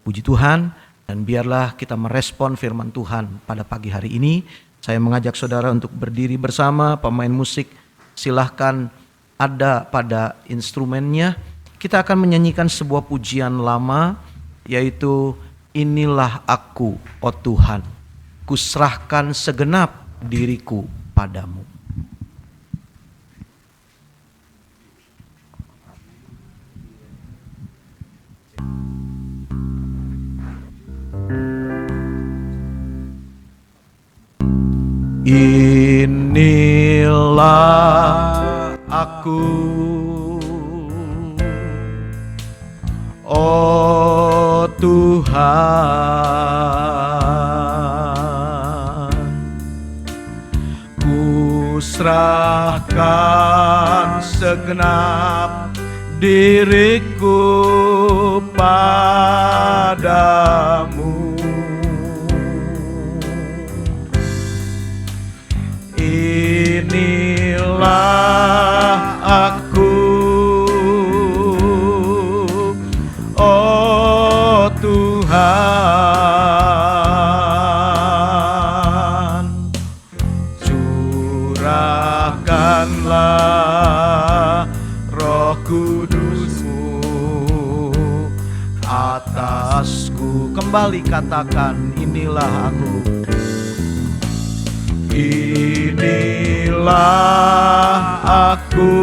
Speaker 2: Puji Tuhan, dan biarlah kita merespon firman Tuhan pada pagi hari ini. Saya mengajak saudara untuk berdiri bersama, pemain musik silahkan ada pada instrumennya. Kita akan menyanyikan sebuah pujian lama, yaitu inilah aku, oh Tuhan, kuserahkan segenap diriku padamu. Inilah aku, oh Tuhan, ku serahkan segenap diriku padamu. Inilah aku, oh Tuhan, curahkanlah Roh Kudus-Mu atasku. Kembali katakan, inilah aku. Inilah aku,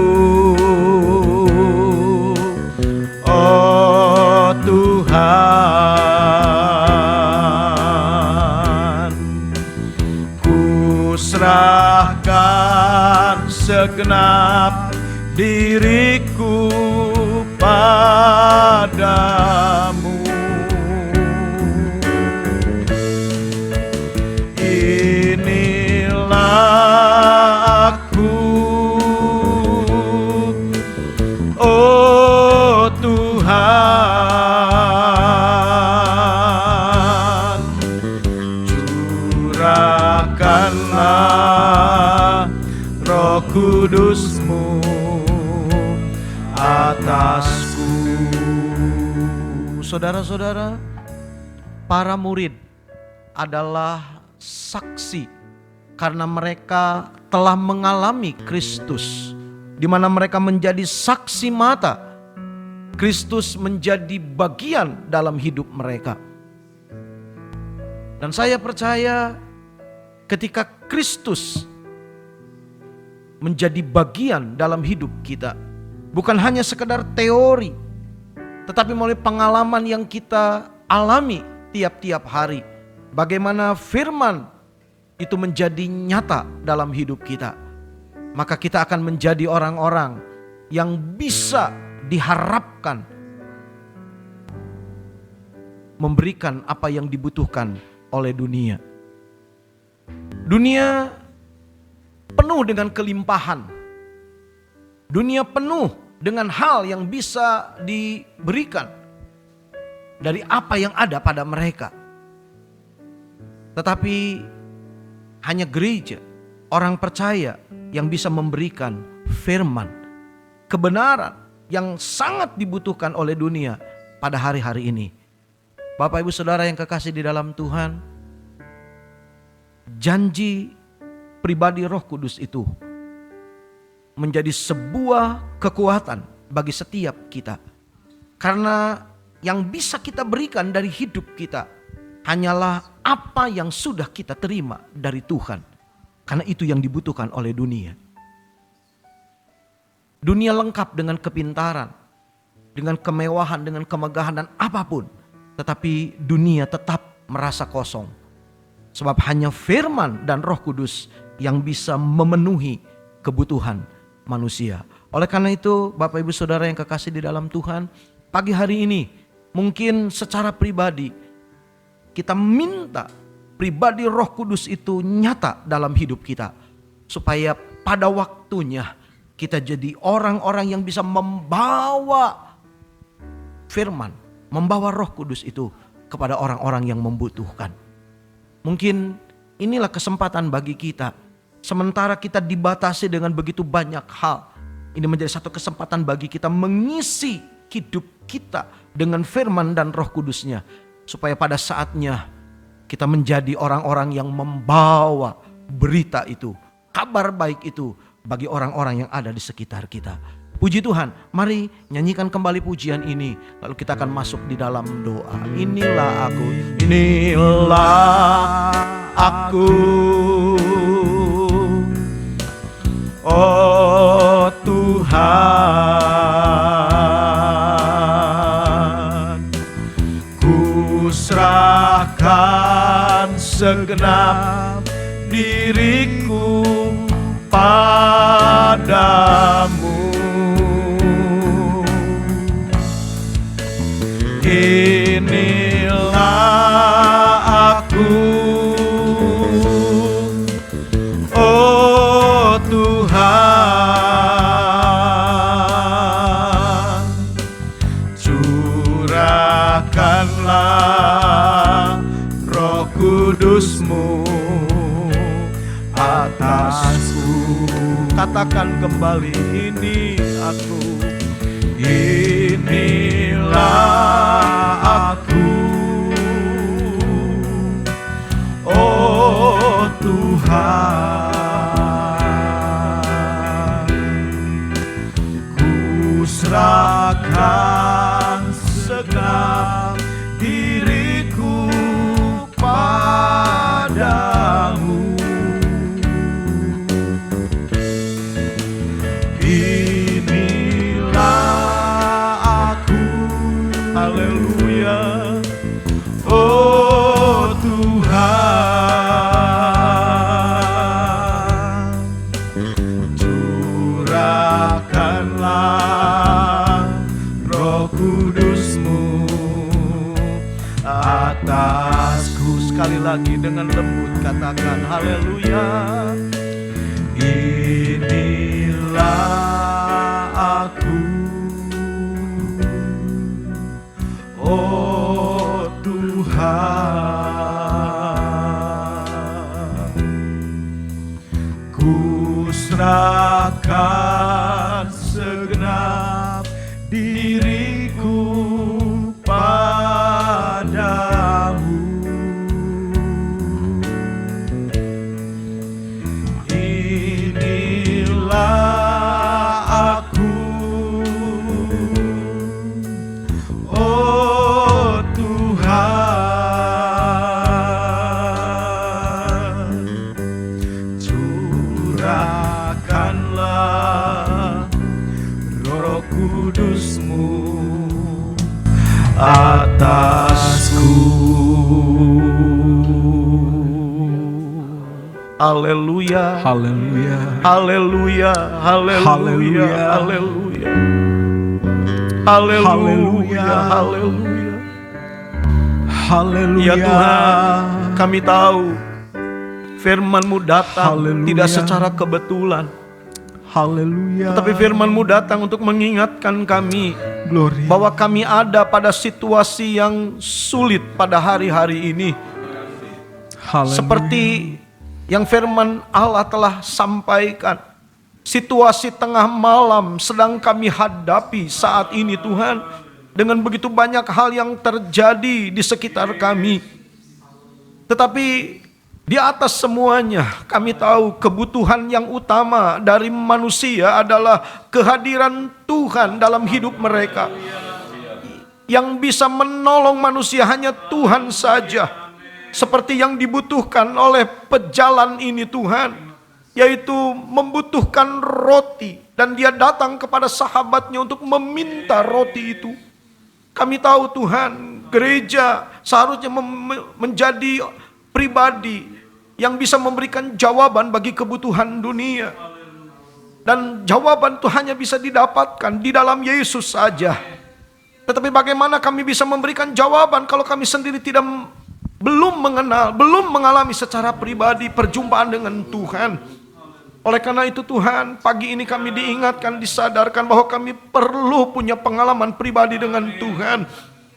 Speaker 2: oh Tuhan, ku serahkan segenap diriku padamu. Aku, oh Tuhan, curahkanlah Roh Kudus-Mu atasku. Saudara-saudara, para murid adalah saksi karena mereka telah mengalami Kristus, di mana mereka menjadi saksi mata. Kristus menjadi bagian dalam hidup mereka. Dan saya percaya ketika Kristus menjadi bagian dalam hidup kita, bukan hanya sekedar teori, tetapi melalui pengalaman yang kita alami tiap-tiap hari. Bagaimana firman itu menjadi nyata dalam hidup kita, maka kita akan menjadi orang-orang yang bisa diharapkan memberikan apa yang dibutuhkan oleh dunia. Dunia penuh dengan kelimpahan. Dunia penuh dengan hal yang bisa diberikan dari apa yang ada pada mereka. Tetapi hanya gereja, orang percaya yang bisa memberikan firman, kebenaran yang sangat dibutuhkan oleh dunia pada hari-hari ini. Bapak Ibu Saudara yang kekasih di dalam Tuhan, janji pribadi Roh Kudus itu menjadi sebuah kekuatan bagi setiap kita. Karena yang bisa kita berikan dari hidup kita hanyalah apa yang sudah kita terima dari Tuhan. Karena itu yang dibutuhkan oleh dunia. Dunia lengkap dengan kepintaran, dengan kemewahan, dengan kemegahan dan apapun. Tetapi dunia tetap merasa kosong. Sebab hanya firman dan Roh Kudus yang bisa memenuhi kebutuhan manusia. Oleh karena itu Bapak Ibu Saudara yang kekasih di dalam Tuhan, pagi hari ini mungkin secara pribadi kita minta pribadi Roh Kudus itu nyata dalam hidup kita. Supaya pada waktunya kita jadi orang-orang yang bisa membawa firman, membawa Roh Kudus itu kepada orang-orang yang membutuhkan. Mungkin inilah kesempatan bagi kita. Sementara kita dibatasi dengan begitu banyak hal, ini menjadi satu kesempatan bagi kita mengisi hidup kita dengan firman dan Roh Kudusnya. Supaya pada saatnya kita menjadi orang-orang yang membawa berita itu, kabar baik itu bagi orang-orang yang ada di sekitar kita. Puji Tuhan, mari nyanyikan kembali pujian ini. Lalu kita akan masuk di dalam doa. Inilah aku, oh Tuhan, ku serahkan segenap diriku padamu. Inilah aku, oh Tuhan, curahkanlah Roh Kudus-Mu atasku. Katakan kembali, ini aku, inilah aku, oh Tuhan, ku serahkan segenap diriku padamu. Haleluya, oh Tuhan, curahkanlah Roh Kudus-Mu atasku. Sekali lagi dengan lembut katakan haleluya. Inilah aku, oh Tuhan, ku serahkan segenap diriku padamu. kudus-Mu atasku. Haleluya,
Speaker 3: Haleluya.
Speaker 2: haleluya, haleluya, haleluya, haleluya, haleluya.
Speaker 3: Haleluya.
Speaker 2: Ya Tuhan, kami tahu firman-Mu datang
Speaker 3: Haleluya.
Speaker 2: tidak secara kebetulan,
Speaker 3: Haleluya.
Speaker 2: tetapi firman-Mu datang untuk mengingatkan kami
Speaker 3: Glory.
Speaker 2: bahwa kami ada pada situasi yang sulit pada hari-hari ini.
Speaker 3: Haleluya.
Speaker 2: Seperti yang firman Allah telah sampaikan, situasi tengah malam sedang kami hadapi saat ini Tuhan. Dengan begitu banyak hal yang terjadi di sekitar kami. Tetapi di atas semuanya kami tahu kebutuhan yang utama dari manusia adalah kehadiran Tuhan dalam hidup mereka. Yang bisa menolong manusia hanya Tuhan saja. Seperti yang dibutuhkan oleh pejalan ini Tuhan, yaitu membutuhkan roti, dan dia datang kepada sahabatnya untuk meminta roti itu. Kami tahu Tuhan, gereja seharusnya menjadi pribadi yang bisa memberikan jawaban bagi kebutuhan dunia. Dan jawaban itu hanya bisa didapatkan di dalam Yesus saja. Tetapi bagaimana kami bisa memberikan jawaban kalau kami sendiri belum mengenal, belum mengalami secara pribadi perjumpaan dengan Tuhan. Oleh karena itu Tuhan, pagi ini kami diingatkan, disadarkan bahwa kami perlu punya pengalaman pribadi dengan Tuhan.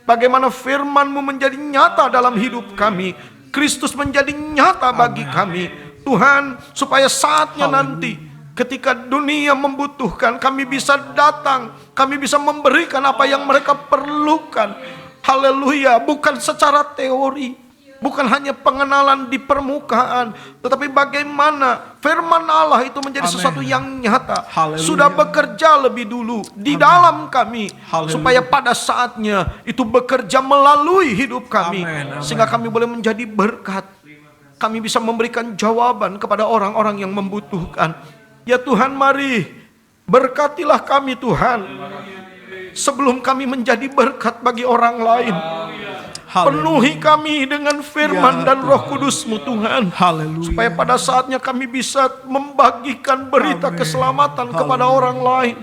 Speaker 2: Bagaimana firman-Mu menjadi nyata dalam hidup kami, Kristus menjadi nyata bagi kami. Tuhan, supaya saatnya nanti ketika dunia membutuhkan, kami bisa datang, kami bisa memberikan apa yang mereka perlukan. Haleluya, bukan secara teori, bukan hanya pengenalan di permukaan, tetapi bagaimana firman Allah itu menjadi sesuatu yang nyata.
Speaker 3: Haleluya.
Speaker 2: Sudah bekerja lebih dulu di dalam kami,
Speaker 3: Haleluya.
Speaker 2: supaya pada saatnya itu bekerja melalui hidup kami.
Speaker 3: Amin.
Speaker 2: Sehingga kami boleh menjadi berkat. Kami bisa memberikan jawaban kepada orang-orang yang membutuhkan. Ya Tuhan, mari berkatilah kami Tuhan, sebelum kami menjadi berkat bagi orang lain. Penuhi kami dengan firman dan Roh Kudus-Mu Tuhan.
Speaker 3: Haleluya.
Speaker 2: Supaya pada saatnya kami bisa membagikan berita keselamatan kepada orang lain.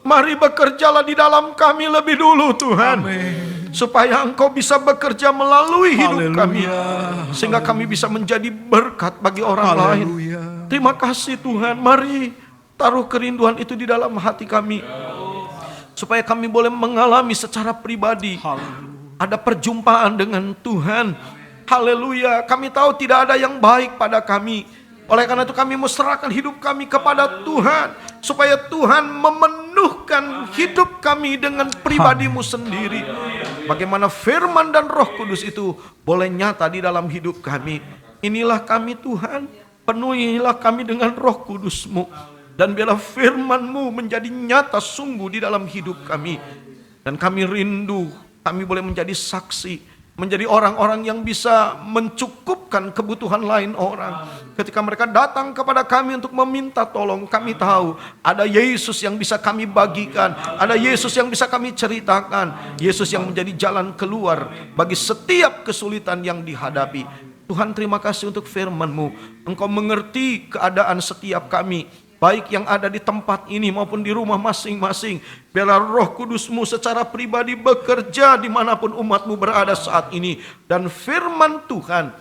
Speaker 2: Mari bekerjalah di dalam kami lebih dulu Tuhan. Supaya Engkau bisa bekerja melalui hidup kami. Sehingga kami bisa menjadi berkat bagi orang lain. Terima kasih Tuhan. Mari taruh kerinduan itu di dalam hati kami. Supaya kami boleh mengalami secara pribadi ada perjumpaan dengan Tuhan. Haleluya. Kami tahu tidak ada yang baik pada kami. Oleh karena itu kami mau serahkan hidup kami kepada Tuhan. Supaya Tuhan memenuhkan hidup kami dengan pribadi-Mu sendiri. Bagaimana firman dan Roh Kudus itu boleh nyata di dalam hidup kami. Inilah kami Tuhan. Penuhilah kami dengan Roh Kudus-Mu. Dan biarlah firman-Mu menjadi nyata sungguh di dalam hidup kami. Dan kami rindu kami boleh menjadi saksi, menjadi orang-orang yang bisa mencukupkan kebutuhan lain orang. Ketika mereka datang kepada kami untuk meminta tolong, kami tahu ada Yesus yang bisa kami bagikan, ada Yesus yang bisa kami ceritakan, Yesus yang menjadi jalan keluar bagi setiap kesulitan yang dihadapi. Tuhan, terima kasih untuk firman-Mu. Engkau mengerti keadaan setiap kami, baik yang ada di tempat ini maupun di rumah masing-masing. Biarlah Roh Kudus-Mu secara pribadi bekerja dimanapun umat-Mu berada saat ini. Dan firman Tuhan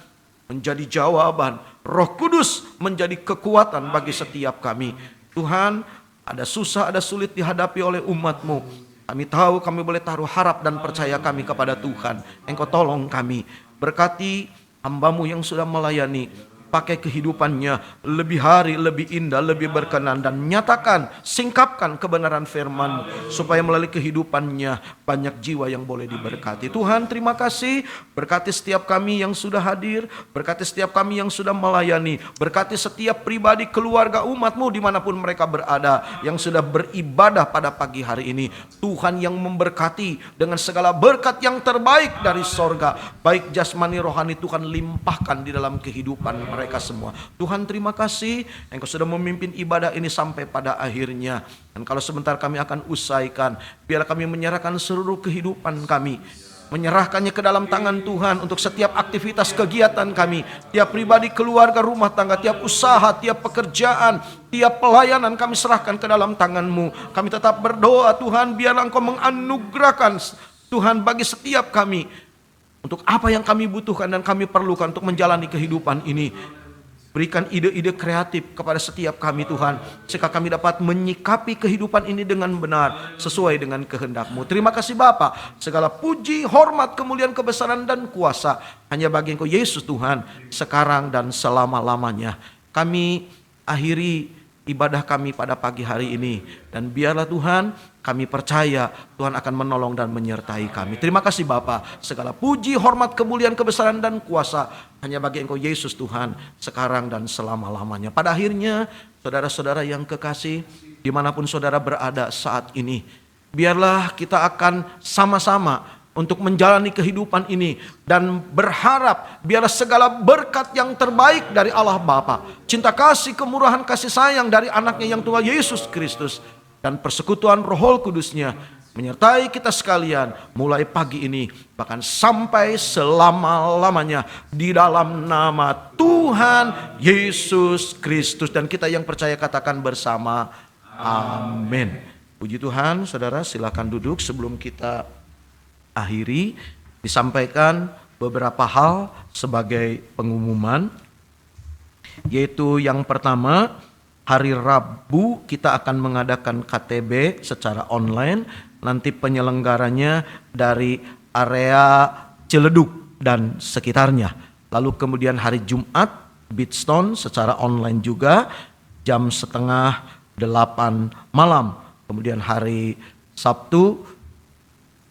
Speaker 2: menjadi jawaban. Roh Kudus menjadi kekuatan bagi setiap kami. Tuhan, ada susah, ada sulit dihadapi oleh umat-Mu. Kami tahu kami boleh taruh harap dan percaya kami kepada Tuhan. Engkau tolong kami. Berkati hamba-Mu yang sudah melayani. Pakai kehidupannya lebih hari, lebih indah, lebih berkenan. Dan nyatakan, singkapkan kebenaran firman, supaya melalui kehidupannya banyak jiwa yang boleh diberkati. Tuhan, terima kasih. Berkati setiap kami yang sudah hadir. Berkati setiap kami yang sudah melayani. Berkati setiap pribadi keluarga umat-Mu dimanapun mereka berada, yang sudah beribadah pada pagi hari ini. Tuhan yang memberkati dengan segala berkat yang terbaik dari sorga. Baik jasmani rohani Tuhan limpahkan di dalam kehidupan mereka. mereka semua. Tuhan terima kasih Engkau sudah memimpin ibadah ini sampai pada akhirnya. Dan kalau sebentar kami akan usaikan, biarlah kami menyerahkan seluruh kehidupan kami, menyerahkannya ke dalam tangan Tuhan untuk setiap aktivitas kegiatan kami, tiap pribadi, keluarga, rumah tangga, tiap usaha, tiap pekerjaan, tiap pelayanan kami serahkan ke dalam tangan-Mu. Kami tetap berdoa Tuhan, biarlah Engkau menganugerahkan Tuhan bagi setiap kami untuk apa yang kami butuhkan dan kami perlukan untuk menjalani kehidupan ini. Berikan ide-ide kreatif kepada setiap kami Tuhan, sehingga kami dapat menyikapi kehidupan ini dengan benar sesuai dengan kehendak-Mu. Terima kasih Bapa, segala puji, hormat, kemuliaan, kebesaran dan kuasa hanya bagi Engkau Yesus Tuhan, sekarang dan selama-lamanya. Kami akhiri ibadah kami pada pagi hari ini, dan biarlah Tuhan, kami percaya Tuhan akan menolong dan menyertai kami. Terima kasih Bapa, segala puji, hormat, kemuliaan, kebesaran dan kuasa hanya bagi Engkau Yesus Tuhan, sekarang dan selama-lamanya. Pada akhirnya, saudara-saudara yang kekasih, dimanapun saudara berada saat ini, biarlah kita akan sama-sama untuk menjalani kehidupan ini dan berharap biarlah segala berkat yang terbaik dari Allah Bapa, cinta kasih, kemurahan, kasih sayang dari anaknya yang Tuhan Yesus Kristus, dan persekutuan Roh Kudus-Nya menyertai kita sekalian mulai pagi ini bahkan sampai selama-lamanya di dalam nama Tuhan Yesus Kristus. Dan kita yang percaya katakan bersama amin. Puji Tuhan. Saudara silakan duduk. Sebelum kita akhiri, disampaikan beberapa hal sebagai pengumuman, yaitu yang pertama, hari Rabu kita akan mengadakan KTB secara online. Nanti penyelenggaranya dari area Ciledug dan sekitarnya. Lalu kemudian hari Jumat Beatstone secara online juga jam 7:30 malam. Kemudian hari Sabtu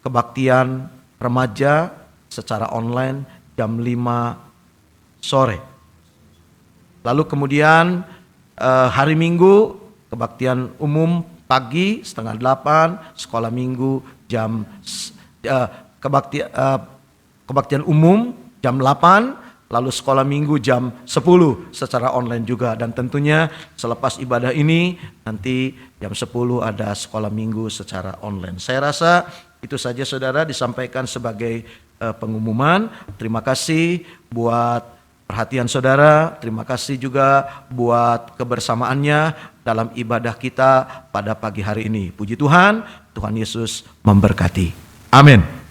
Speaker 2: kebaktian remaja secara online jam 5 sore. Lalu kemudian hari Minggu kebaktian umum pagi 7:30, sekolah minggu jam kebaktian umum jam 8, lalu sekolah minggu jam 10 secara online juga. Dan tentunya selepas ibadah ini nanti jam 10 ada sekolah minggu secara online. Saya rasa itu saja saudara disampaikan sebagai pengumuman. Terima kasih buat perhatian saudara, terima kasih juga buat kebersamaannya dalam ibadah kita pada pagi hari ini. Puji Tuhan, Tuhan Yesus memberkati. Amin.